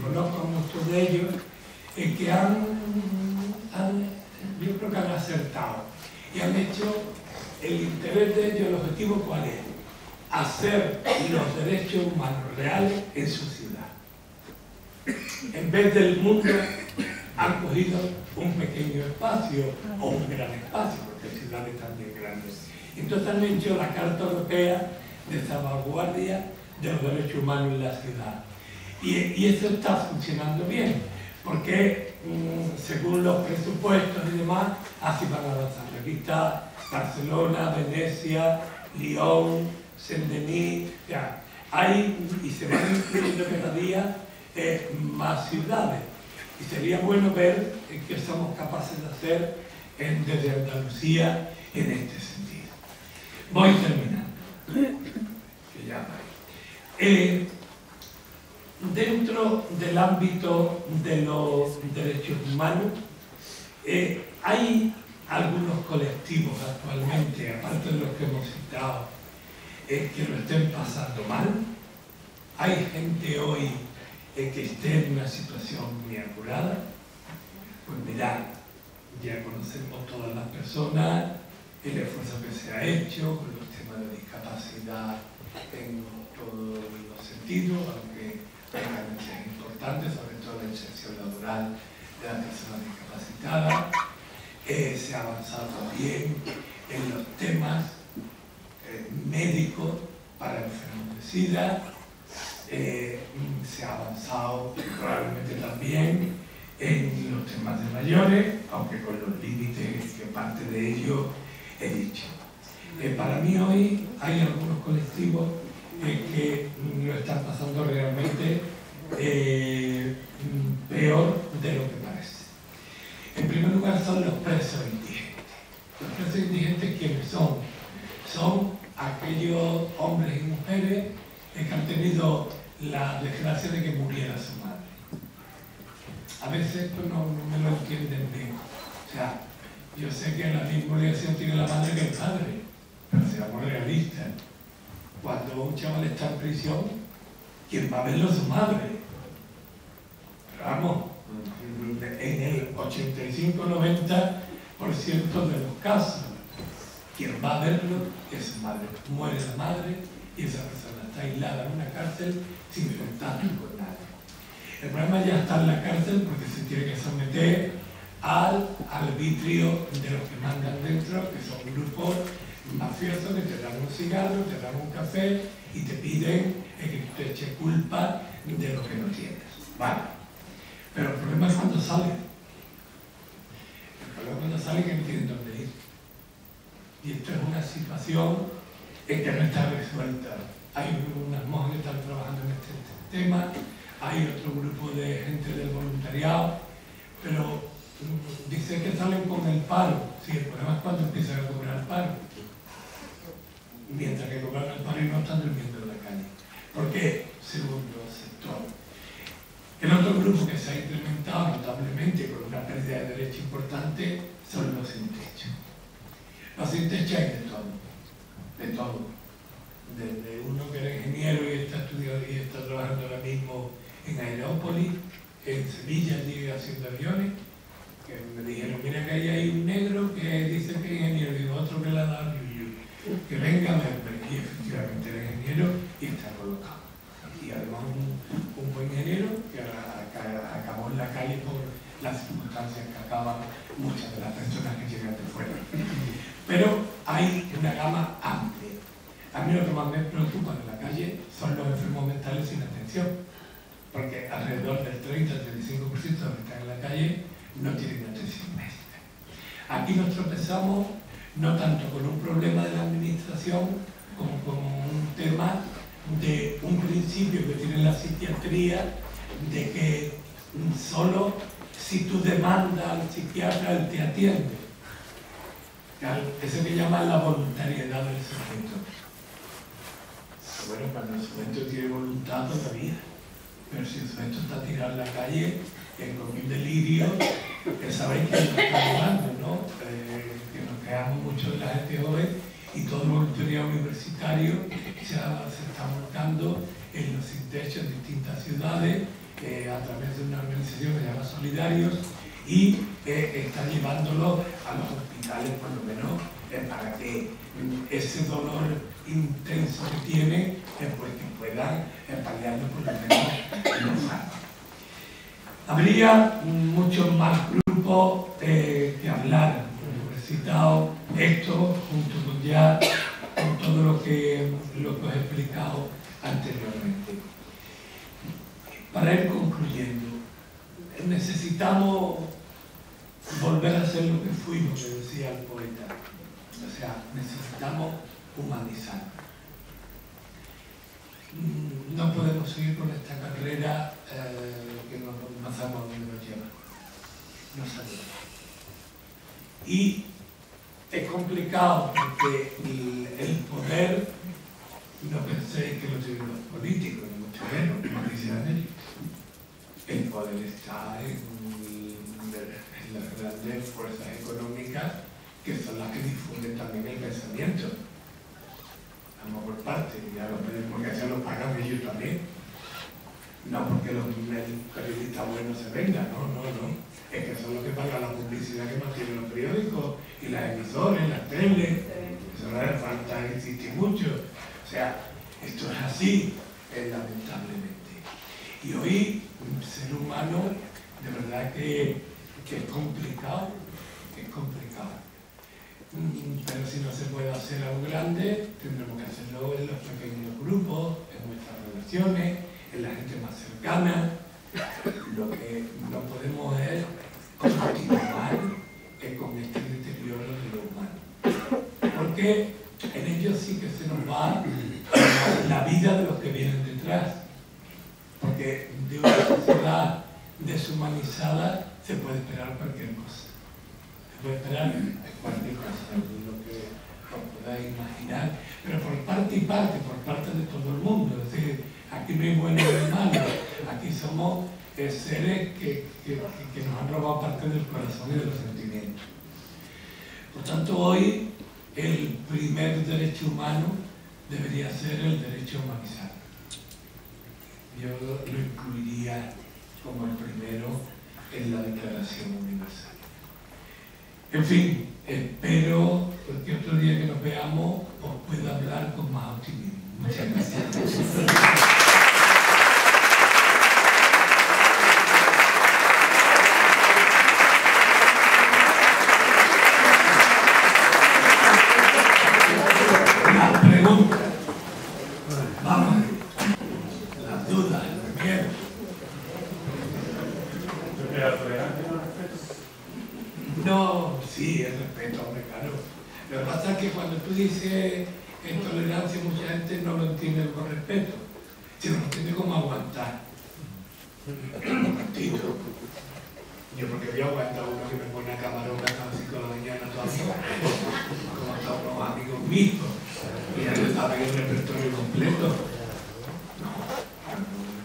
conozco a muchos de ellos, que yo creo que han acertado y han hecho el interés de ellos. El objetivo ¿cuál es? Hacer los derechos humanos reales en su ciudad. En vez del mundo, han cogido un pequeño espacio o un gran espacio, porque ciudades también grandes. Entonces han hecho la Carta Europea de Salvaguardia de los Derechos Humanos en la ciudad. Y eso está funcionando bien, porque según los presupuestos y demás, así van avanzando. Aquí está Barcelona, Venecia, Lyon, Saint-Denis, ya. Y se van incluyendo cada día más ciudades. Y sería bueno ver qué somos capaces de hacer desde Andalucía en este sentido. Voy terminando. Que ya dentro del ámbito de los derechos humanos, hay algunos colectivos actualmente, aparte de los que hemos citado, que lo estén pasando mal. Hay gente hoy que esté en una situación muy apurada. Pues mirad, ya conocemos todas las personas, el esfuerzo que se ha hecho con los temas de discapacidad en todos los sentidos, aunque hay carencias importantes, sobre todo en la inserción laboral de las personas discapacitadas. Se ha avanzado también en los temas médicos para enfermos de SIDA. Se ha avanzado probablemente también en los temas de mayores, aunque con los límites que parte de ello he dicho. Para mí hoy hay algunos colectivos que lo están pasando realmente peor de lo que parece. En primer lugar son los presos indigentes. Los presos indigentes, ¿quiénes son? Son aquellos hombres y mujeres que han tenido la desgracia de que muriera su madre. A veces esto no me lo entienden bien. O sea, yo sé que la misma obligación tiene la madre que el padre, pero seamos realistas. Cuando un chaval está en prisión, ¿quién va a verlo? Su madre. Pero vamos, en el 85-90% de los casos, quien va a verlo es su madre. Muere la madre y esa persona está aislada en una cárcel sin contacto con nadie. El problema ya está en la cárcel porque se tiene que someter al arbitrio de los que mandan dentro, que son grupos mafiosos que te dan un cigarro, te dan un café y te piden que te eche culpa de lo que no tienes. Vale. Pero el problema es cuando salen. El problema es cuando salen que no tienen dónde ir. Y esto es una situación en que no está resuelta. Hay unas monjas que están trabajando en este tema, hay otro grupo de gente del voluntariado, pero dice que salen con el paro. Sí, el problema es cuando empiezan a cobrar el paro. Mientras que cobran el paro y no están durmiendo en la calle. ¿Por qué? Segundo sector. El otro grupo que se ha incrementado notablemente con una pérdida de derecho importante son los sin techo. Los sin techo hay de todo. De todo. Desde uno que era ingeniero y está estudiando y está trabajando ahora mismo en Aerópolis, en Sevilla, allí haciendo aviones, que me dijeron, mira que ahí hay un negro que dice que es ingeniero, y otro que le ha dado que venga a verme, y efectivamente era ingeniero y está colocado. Y además un buen ingeniero que acabó en la calle por las circunstancias que acaban muchas de las personas que llegan de fuera. Pero hay una gama amplia. A mí lo que más me preocupa de la calle son los enfermos mentales sin atención, porque alrededor del 30-35% de los que están en la calle no tienen atención médica. Aquí nos tropezamos no tanto con un problema de la administración como con un tema de un principio que tiene la psiquiatría de que solo si tú demandas al psiquiatra él te atiende. Eso que llaman la voluntariedad del sujeto. Bueno, cuando el sujeto tiene voluntad todavía, pero si el sujeto está tirado en la calle con un delirio, que sabéis que nos está llevando, ¿no? Que nos quedamos mucho de la gente joven y todo el voluntariado universitario se está montando en los sin techo en distintas ciudades a través de una organización que se llama Solidarios y está llevándolo a los hospitales por lo menos para que ese dolor intenso que tiene pues que puedan paliarlo por lo menos en los años. Habría muchos más grupos que hablar. He citado esto junto con todo lo que os he explicado anteriormente. Para ir concluyendo, necesitamos volver a ser lo que fuimos, que decía el poeta. O sea, necesitamos humanizar. No podemos seguir con esta carrera que no sabemos dónde nos lleva. No sabemos. Y es complicado porque el poder, no penséis que lo tienen los políticos, ni mucho menos, como dicen ellos. poder está en las grandes fuerzas económicas que son las que difunden también el pensamiento. Vamos por parte, ya los medios de comunicación los pagan ellos también. No porque los periodistas buenos se vengan, no. Es que son los que pagan la publicidad que mantienen los periódicos y las emisoras, las teles. Eso no hace falta insistir mucho. O sea, esto es así, lamentablemente. Y hoy, un ser humano, de verdad que es complicado, pero si no se puede hacer algo grande, tendremos que hacerlo en los pequeños grupos, en nuestras relaciones, en la gente más cercana. Lo que no podemos es continuar con este deterioro de lo humano. Porque en ello sí que se nos va la vida de los que vienen detrás. Porque de una sociedad deshumanizada se puede esperar cualquier cosa. Se puede esperar cualquier cosa, lo que os podáis imaginar, pero por parte y parte, por parte de todo el mundo. Es decir, aquí no hay bueno ni malo, aquí somos seres que nos han robado parte del corazón y de los sentimientos. Por tanto, hoy el primer derecho humano debería ser el derecho a humanizar. Yo lo incluiría como el primero en la Declaración Universal. En fin, espero que otro día que nos veamos os pueda hablar con más optimismo. Muchas gracias. No, sí, el respeto, hombre, claro. Lo que pasa es que cuando tú dices intolerancia, mucha gente no lo entiende con respeto, sino lo entiende como aguantar. Un ratito. Yo porque voy a aguantar uno que me pone a camarógrafo a las 5 de la mañana todavía, como todos los amigos míos, y ya le saben el repertorio completo. No,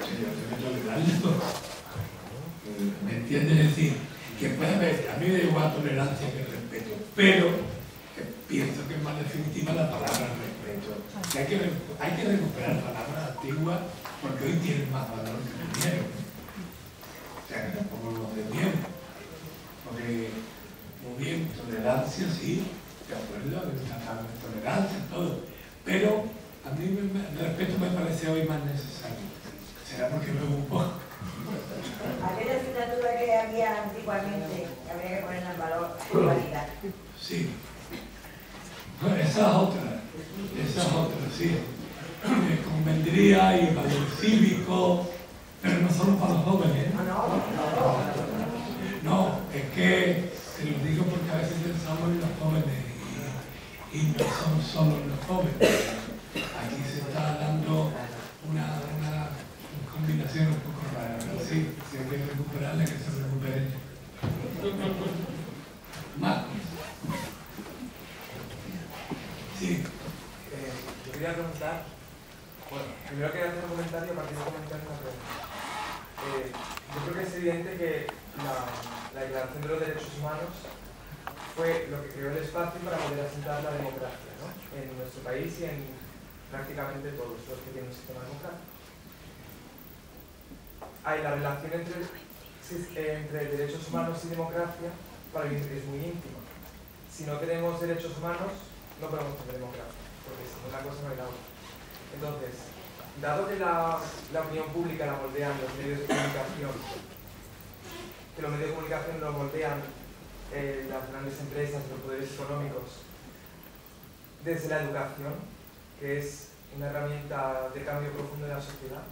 yo tengo que tolerarlo. ¿Me entiendes? Es decir, que puede haber, a mí me da igual tolerancia que respeto, pero pienso que es más definitiva la palabra respeto. Que hay que recuperar palabras antiguas porque hoy tienen más valor que vinieron. O sea, que tampoco nos den miedo. Porque, muy bien, tolerancia, sí, de acuerdo, hay una tolerancia, todo. Pero a mí el respeto me parece hoy más necesario. Será porque bebo un poco. Aquella asignatura que había antiguamente, habría que ponerla en valor, la igualdad. Sí. Bueno, esa es otra, sí. Me convendría y valor cívico, pero no solo para los jóvenes. No, es que te lo digo porque a veces pensamos en los jóvenes y no son solo los jóvenes. Aquí se está dando una combinación un poco rara, pero sí, si hay que recuperarla, que se recupere. Marcos. Sí. Yo quería preguntar, bueno, primero quería hacer un comentario, a partir de comentar una pregunta. Yo creo que es evidente que la Declaración de los Derechos Humanos fue lo que creó el espacio para poder asentar la democracia, ¿no? En nuestro país y en prácticamente todos los que tienen un sistema democrático. Hay la relación entre derechos humanos y democracia, para mí es muy íntima. Si no tenemos derechos humanos, no podemos tener democracia, porque si no una cosa no hay la otra. Entonces, dado que la opinión pública la moldean los medios de comunicación, que los medios de comunicación lo moldean las grandes empresas, los poderes económicos, desde la educación, que es una herramienta de cambio profundo de la sociedad,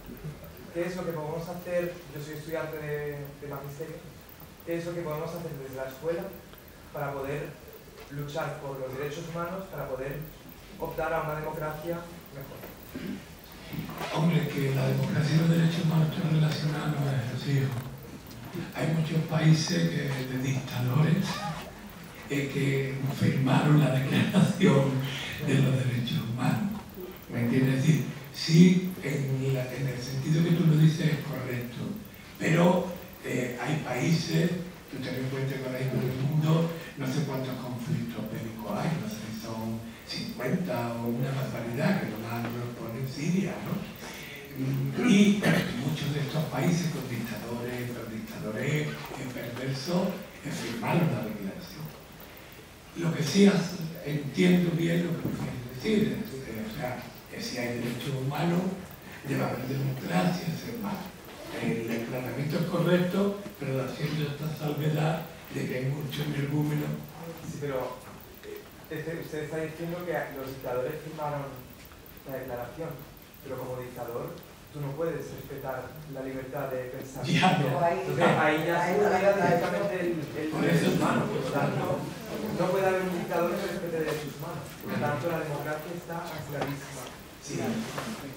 ¿qué es lo que podemos hacer? Yo soy estudiante de magisterio. ¿Qué es lo que podemos hacer desde la escuela para poder luchar por los derechos humanos, para poder optar a una democracia mejor? Hombre, que la democracia y los derechos humanos están relacionados, no es así. Hay muchos países de dictadores que firmaron la Declaración de los Derechos Humanos. ¿Me entiendes? Es decir, sí, en el sentido que tú lo dices es correcto, pero hay países, tú ten en cuenta que ahora mismo en el mundo no sé cuántos conflictos bélicos hay, no sé si son 50 o una barbaridad, que lo más nos pone en Siria, ¿no? Y muchos de estos países con dictadores perversos firmaron la declaración. Lo que sí entiendo bien lo que me quieres decir, o sea, que si hay derechos humanos, debe haber democracia, el declaramiento es correcto, pero haciendo esta salvedad de que hay muchos energúmenos. Sí, pero usted está diciendo que los dictadores firmaron la declaración, pero como dictador tú no puedes respetar la libertad de pensar. Ya, no. Entonces, ahí ya se olvida directamente el derecho humano, por lo tanto, no puede haber un dictador que respete derechos humanos. Por lo tanto, la democracia está ancladísima. Sí,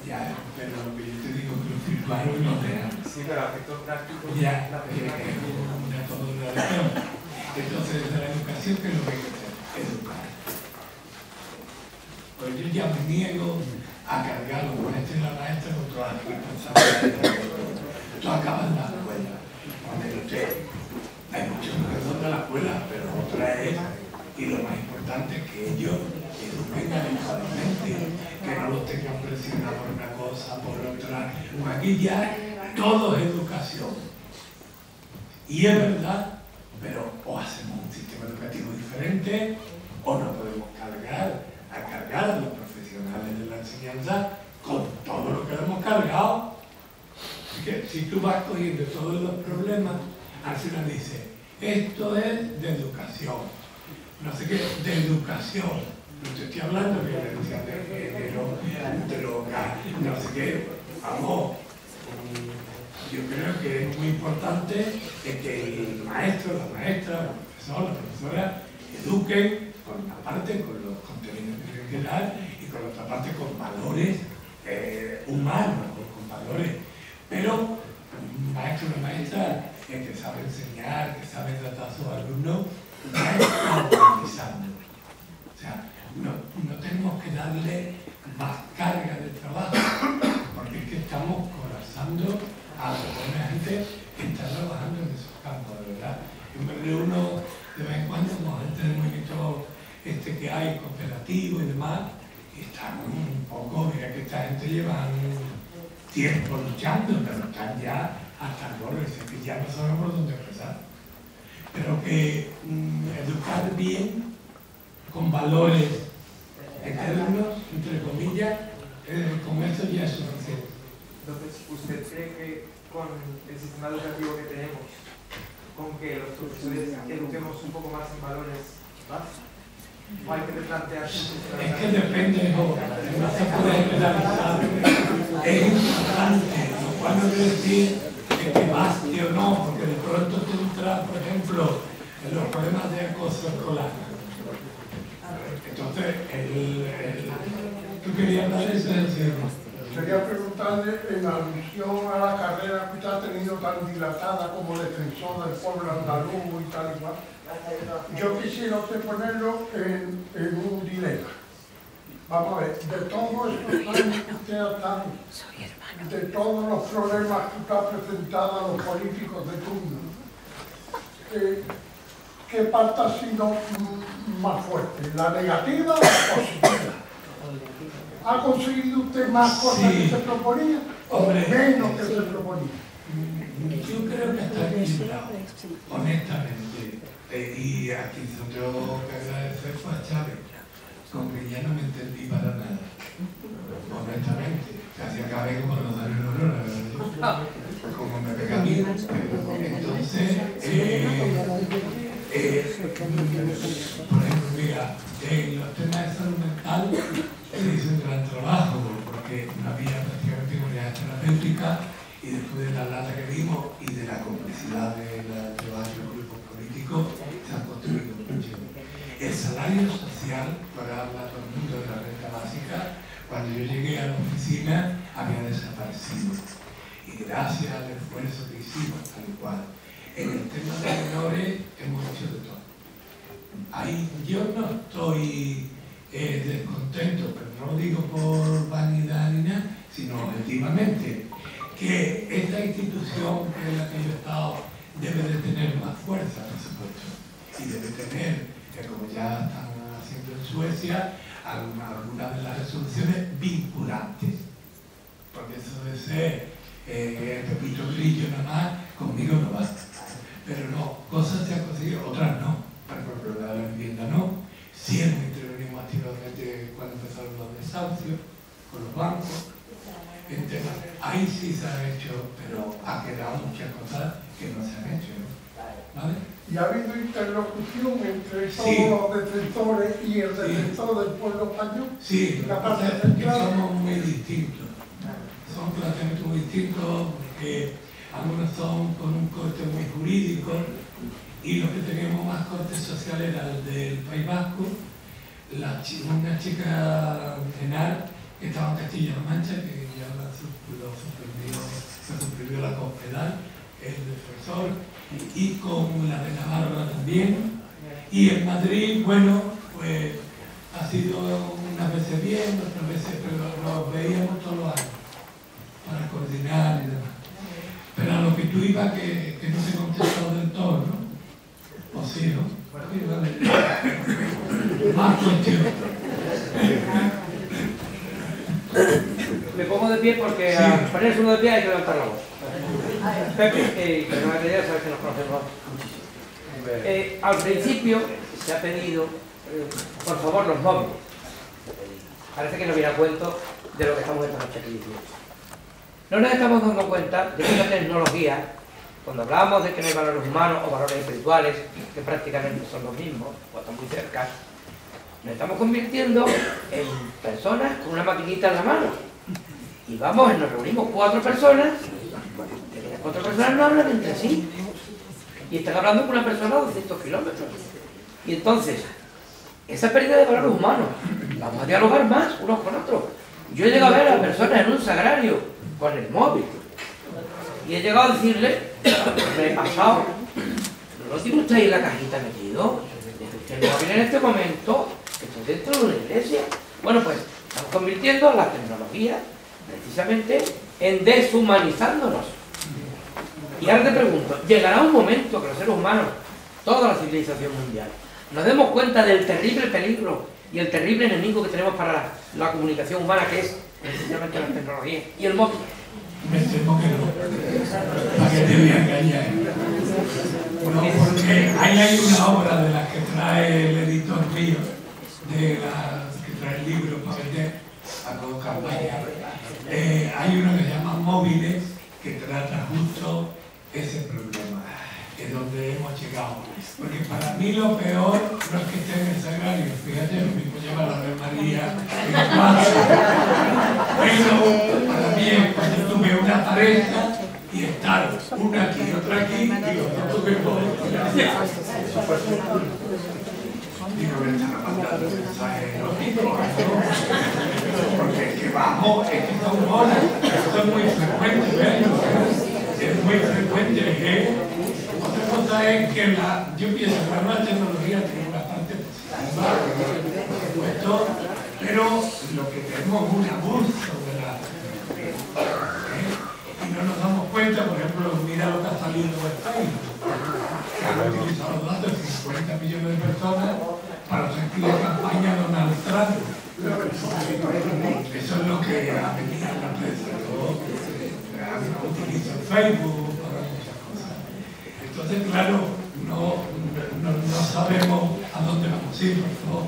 ya, pero lo que yo te digo que lo firmaron no dejan. Sí, pero a efectos prácticos, Ya, la persona que es una totalidad. Entonces, desde la educación, ¿qué es lo que hay que hacer? Educar. Pues yo ya me niego a cargar los maestros y las maestras con todas las responsabilidades. Esto acaba en la escuela. Hay muchos que de la escuela, pero otra es, y lo más importante es que ellos eduquen adecuadamente, que no los tengan presionados por una cosa, por otra. Aquí ya todo es educación. Y es verdad, pero o hacemos un sistema educativo diferente, o no podemos cargar a los profesionales de la enseñanza con todo lo que hemos cargado. Que si tú vas cogiendo todos los problemas, al final dices, esto es de educación, no sé qué, de educación. No te estoy hablando de violencia de género, droga, no sé qué. Vamos, yo creo que es muy importante que el maestro, la maestra, el profesor, la profesora eduquen por una parte con los contenidos que tienen que dar y por otra parte con valores humanos, con valores. Pero un maestro o una maestra que sabe enseñar, que sabe tratar a sus alumnos, ya está organizando. O sea, no tenemos que darle más carga de trabajo, porque es que estamos colapsando a la buena gente que está trabajando en esos campos, de verdad. Yo me reúno de vez en cuando con gente del movimiento que hay, cooperativo y demás, y están un poco, mira que esta gente lleva tiempo luchando, pero están ya hasta el borde, es que ya no sabemos por dónde empezar. Pero que educar bien, con valores eternos, entre comillas, con eso ya es suficiente. Entonces, ¿usted cree que con el sistema educativo que tenemos, con que los profesores eduquemos un poco más en valores básicos, o hay que replantearse? Es que depende, no se puede generalizar. Es importante, lo cual no quiere decir que baste o no, porque de pronto tú entras, por ejemplo, en los problemas de acoso escolar. Entonces, tú querías hablar de eso, Quería preguntarle, en alusión a la carrera que usted ha tenido tan dilatada como defensor del pueblo andaluz y tal y cual, yo quisiera usted ponerlo en un dilema. Vamos a ver, de todos estos años que usted ha estado, de todos los problemas que usted ha presentado a los políticos de turno, ¿qué parte ha sido más fuerte? ¿La negativa o la positiva? ¿Ha conseguido usted más cosas que se proponía o menos que se proponía? Yo creo que está equilibrado, honestamente. Y aquí tengo que agradecer fue a Chávez, con que ya no me entendí para nada, honestamente. Casi acabé como los daños de honor, como me pega a mí. Entonces, por ejemplo, mira, en los temas de salud mental se hizo un gran trabajo, porque no había prácticamente unidades terapéuticas, y después de la lata que vimos y de la complicidad de varios grupos políticos, se han construido mucho. El salario social, para hablar todo el mundo de la renta básica, cuando yo llegué a la oficina había desaparecido. Y gracias al esfuerzo que hicimos, tal y cual. En el tema de menores hemos hecho de todo. Yo no estoy descontento, pero no lo digo por vanidad ni nada, sino objetivamente, que esta institución, que es la que yo he estado debe de tener más fuerza, por supuesto, y debe tener, como ya están haciendo en Suecia, algunas de las resoluciones vinculantes, porque eso de ser Pepito Grillo nada más, conmigo no va. Pero no, cosas se han conseguido, otras no. Por ejemplo, la de la vivienda no. Siempre intervenimos activamente cuando empezaron los desahucios con los bancos. Ahí sí se ha hecho, pero ha quedado muchas cosas que no se han hecho, ¿no? ¿Vale? ¿Y ha habido interlocución entre todos Sí. los defensores y el defensor del pueblo español? Sí, La lo que parte pasa es que central. somos muy distintos. Son planteamientos muy distintos porque algunos son con un corte muy jurídico y los que teníamos más corte social era el del País Vasco, una chica penal que estaba en Castilla-La Mancha, que ya se suspendió la Cospedal, el defensor, y con la de Navarra también. Y en Madrid, bueno, pues ha sido unas veces bien, otras veces, pero nos veíamos todos los años para coordinar y demás. Pero a lo que tú ibas, que no te he contestado del todo, ¿no? ¿O sí, no? Sí, vale. Más cuestiones. Me pongo de pie porque Sí. al ponerse uno de pie hay que levantar la voz. Pepe, perdona que ya sabes que nos conocemos muchísimo. Al principio se ha pedido, por favor, los móviles. Parece que no viene a cuento de lo que estamos esta noche aquí diciendo. No nos estamos dando cuenta de que la tecnología, cuando hablamos de que no hay valores humanos o valores espirituales, que prácticamente son los mismos, o están muy cerca, nos estamos convirtiendo en personas con una maquinita en la mano. Y vamos, nos reunimos 4 personas, y las 4 personas no hablan entre sí. Y están hablando con una persona a 200 kilómetros. Y entonces, esa pérdida de valores humanos, vamos a dialogar más unos con otros. Yo he llegado a ver a personas en un sagrario con el móvil. Y he llegado a decirle, me he pasado, ¿no lo tiene usted ahí en la cajita metido? El móvil en este momento, que está dentro de una iglesia. Bueno, pues estamos convirtiendo la tecnología precisamente en deshumanizándonos. Y ahora te pregunto, ¿llegará un momento que los seres humanos, toda la civilización mundial, nos demos cuenta del terrible peligro y el terrible enemigo que tenemos para la comunicación humana, que es precisamente la tecnología y el móvil? Me temo que no. ¿Para qué te voy a engañar? No, porque ahí hay una obra de las que trae el editor mío, que trae el libro para vender a todo campaña. Hay uno que se llama Móviles, que trata justo ese problema, es donde hemos llegado. Porque para mí lo peor no es que esté en el sagrario, fíjate, lo mismo lleva la Ave María en pero para mí es cuando tuve una pareja y estar una aquí y otra aquí, digo, no tuve por digo, me están mandando mensajes eróticos, porque es que vamos, es que son horas, esto es muy frecuente, ¿ves? Es muy frecuente, ¿eh? Otra cosa es que yo pienso que la nueva tecnología tiene una parte positiva, por supuesto, pero lo que tenemos es un abuso de la y no nos damos cuenta, por ejemplo, mira lo que ha salido de Facebook, que han utilizado los datos de 50 millones de personas para hacer la campaña de Donald Trump. Eso es lo que ha venido a la prensa. Yo utilizo Facebook para muchas cosas. Entonces, claro, no sabemos a dónde vamos a ir, por favor.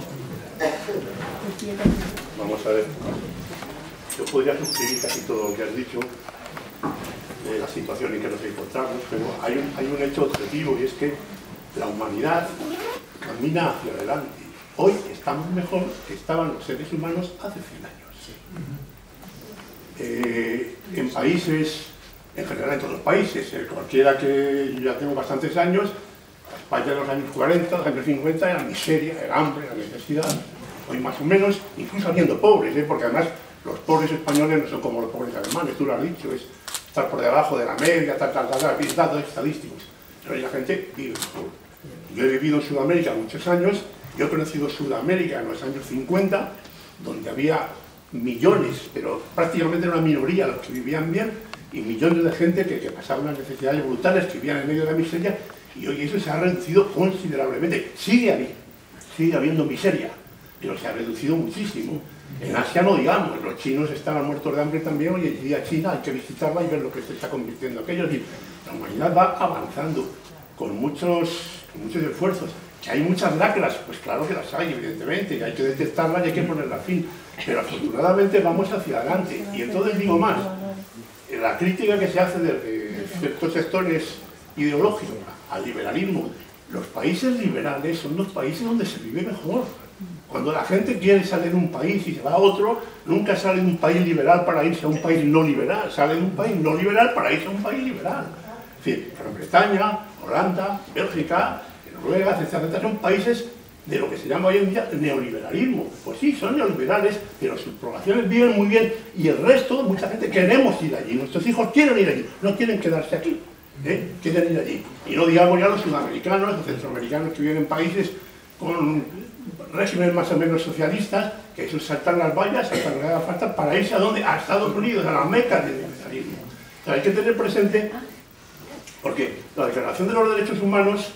Vamos a ver. Yo podría suscribir casi todo lo que has dicho de la situación en que nos encontramos, pero hay un hecho objetivo y es que la humanidad camina hacia adelante. Hoy estamos mejor que estaban los seres humanos hace 100 años. En países, en general en todos los países, cualquiera que yo ya tengo bastantes años, España en los años 40, los años 50 era miseria, era hambre, era necesidad. Hoy más o menos, incluso habiendo pobres, porque además los pobres españoles no son como los pobres alemanes, tú lo has dicho, es estar por debajo de la media, bien datos estadísticos. Pero hoy la gente vive mejor. Yo he vivido en Sudamérica muchos años, yo he conocido Sudamérica en los años 50, donde había millones, pero prácticamente era una minoría los que vivían bien, y millones de gente que pasaba unas necesidades brutales, que vivían en medio de la miseria, y hoy eso se ha reducido considerablemente. Sigue habiendo miseria, pero se ha reducido muchísimo. En Asia no digamos, los chinos estaban muertos de hambre también, hoy en día China hay que visitarla y ver lo que se está convirtiendo aquello. Es decir, la humanidad va avanzando con muchos esfuerzos. ¿Que hay muchas lacras? Pues claro que las hay, evidentemente, y hay que detectarlas y hay que ponerlas fin. Pero afortunadamente vamos hacia adelante. Y entonces digo más, la crítica que se hace de ciertos sectores ideológicos al liberalismo, los países liberales son los países donde se vive mejor. Cuando la gente quiere salir de un país y se va a otro, nunca sale de un país liberal para irse a un país no liberal, sale de un país no liberal para irse a un país liberal. Es decir, Gran Bretaña, Holanda, Bélgica, Noruega, etcétera, son países de lo que se llama hoy en día neoliberalismo. Pues sí, son neoliberales, pero sus poblaciones viven muy bien y el resto, mucha gente, queremos ir allí. Nuestros hijos quieren ir allí, no quieren quedarse aquí, quieren ir allí. Y no digamos ya los sudamericanos, los centroamericanos que viven en países con regímenes más o menos socialistas, que esos saltan las vallas, saltan lo que haga falta para irse a donde, a Estados Unidos, a la meca del liberalismo. O sea, hay que tener presente, porque la Declaración de los Derechos Humanos,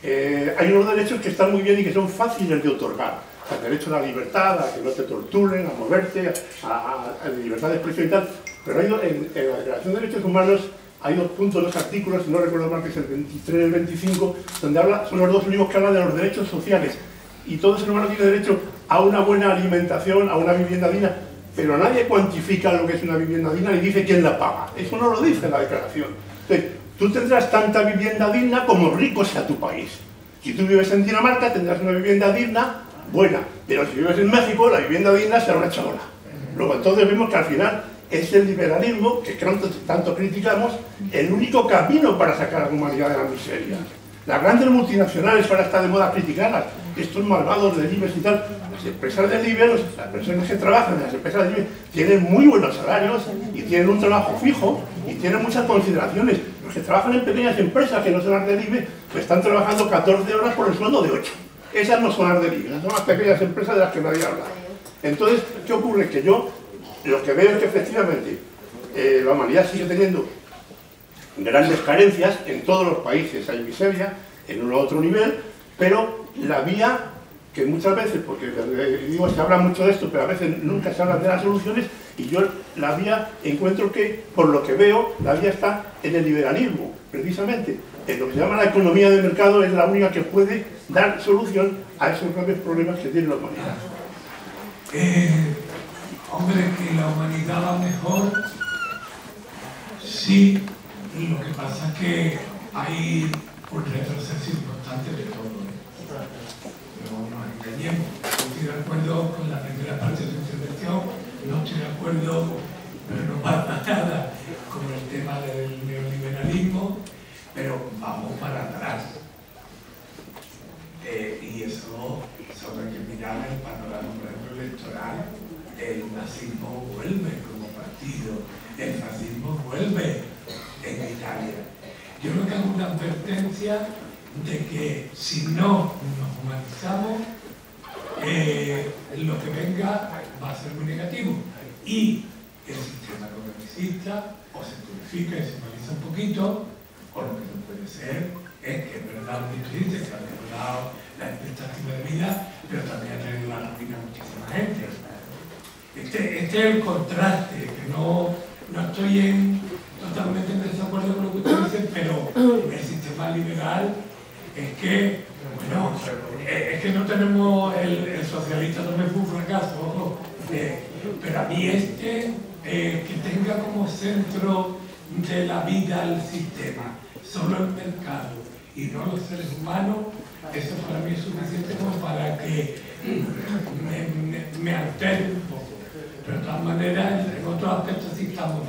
hay unos derechos que están muy bien y que son fáciles de otorgar. O sea, el derecho a la libertad, a que no te torturen, a moverte, a la libertad de expresión y tal. Pero en la Declaración de Derechos Humanos hay 2 puntos, 2 artículos, si no recuerdo mal, que es el 23 y el 25, donde son los 2 únicos que hablan de los derechos sociales. Y todo ser humano tiene derecho a una buena alimentación, a una vivienda digna, pero nadie cuantifica lo que es una vivienda digna ni dice quién la paga. Eso no lo dice la declaración. Entonces, tú tendrás tanta vivienda digna como rico sea tu país. Si tú vives en Dinamarca, tendrás una vivienda digna buena, pero si vives en México, la vivienda digna será una chabola. Luego, entonces vemos que al final es el liberalismo, que tanto criticamos, el único camino para sacar a la humanidad de la miseria. Las grandes multinacionales, ahora está de moda criticarlas, estos malvados de Libes y tal, las empresas de Libes, las personas que trabajan en las empresas de Libes, tienen muy buenos salarios y tienen un trabajo fijo y tienen muchas consideraciones. Los que trabajan en pequeñas empresas, que no son las de Libes, pues están trabajando 14 horas por el sueldo de 8. Esas no son las de Libes, son las pequeñas empresas de las que nadie habla. Entonces, ¿qué ocurre? Que yo lo que veo es que efectivamente la humanidad sigue teniendo grandes carencias, en todos los países hay miseria, en un u otro nivel, pero la vía, que muchas veces, porque digo, se habla mucho de esto, pero a veces nunca se habla de las soluciones, y yo la vía encuentro que, por lo que veo, la vía está en el liberalismo, precisamente. En lo que se llama la economía de mercado es la única que puede dar solución a esos graves problemas que tiene la humanidad. Hombre, que la humanidad va mejor, sí. Lo que pasa es que hay un retroceso importante de todo. No nos engañemos. Estoy de acuerdo con la primera parte de su intervención, no estoy de acuerdo, pero no pasa nada, con el tema del neoliberalismo, pero vamos para atrás. Y eso, sobre que mirar el panorama, por ejemplo, electoral, el nazismo vuelve como partido, el fascismo vuelve en Italia. Yo creo que es una advertencia de que si no nos humanizamos, lo que venga va a ser muy negativo. Y el sistema economicista o se purifica y se humaniza un poquito, o lo que no puede ser es que es verdad lo que tú dices, que ha mejorado la expectativa de vida, pero también ha traído a la ruina a muchísima gente. Este es el contraste, que no estoy totalmente en desacuerdo con lo que ustedes dicen, pero el sistema liberal es que, bueno, es que no tenemos el socialista, también fue un fracaso, pero a mí que tenga como centro de la vida el sistema, solo el mercado y no los seres humanos, eso para mí es suficiente como para que me altere un poco. Pero de todas maneras, en otros aspectos sí estamos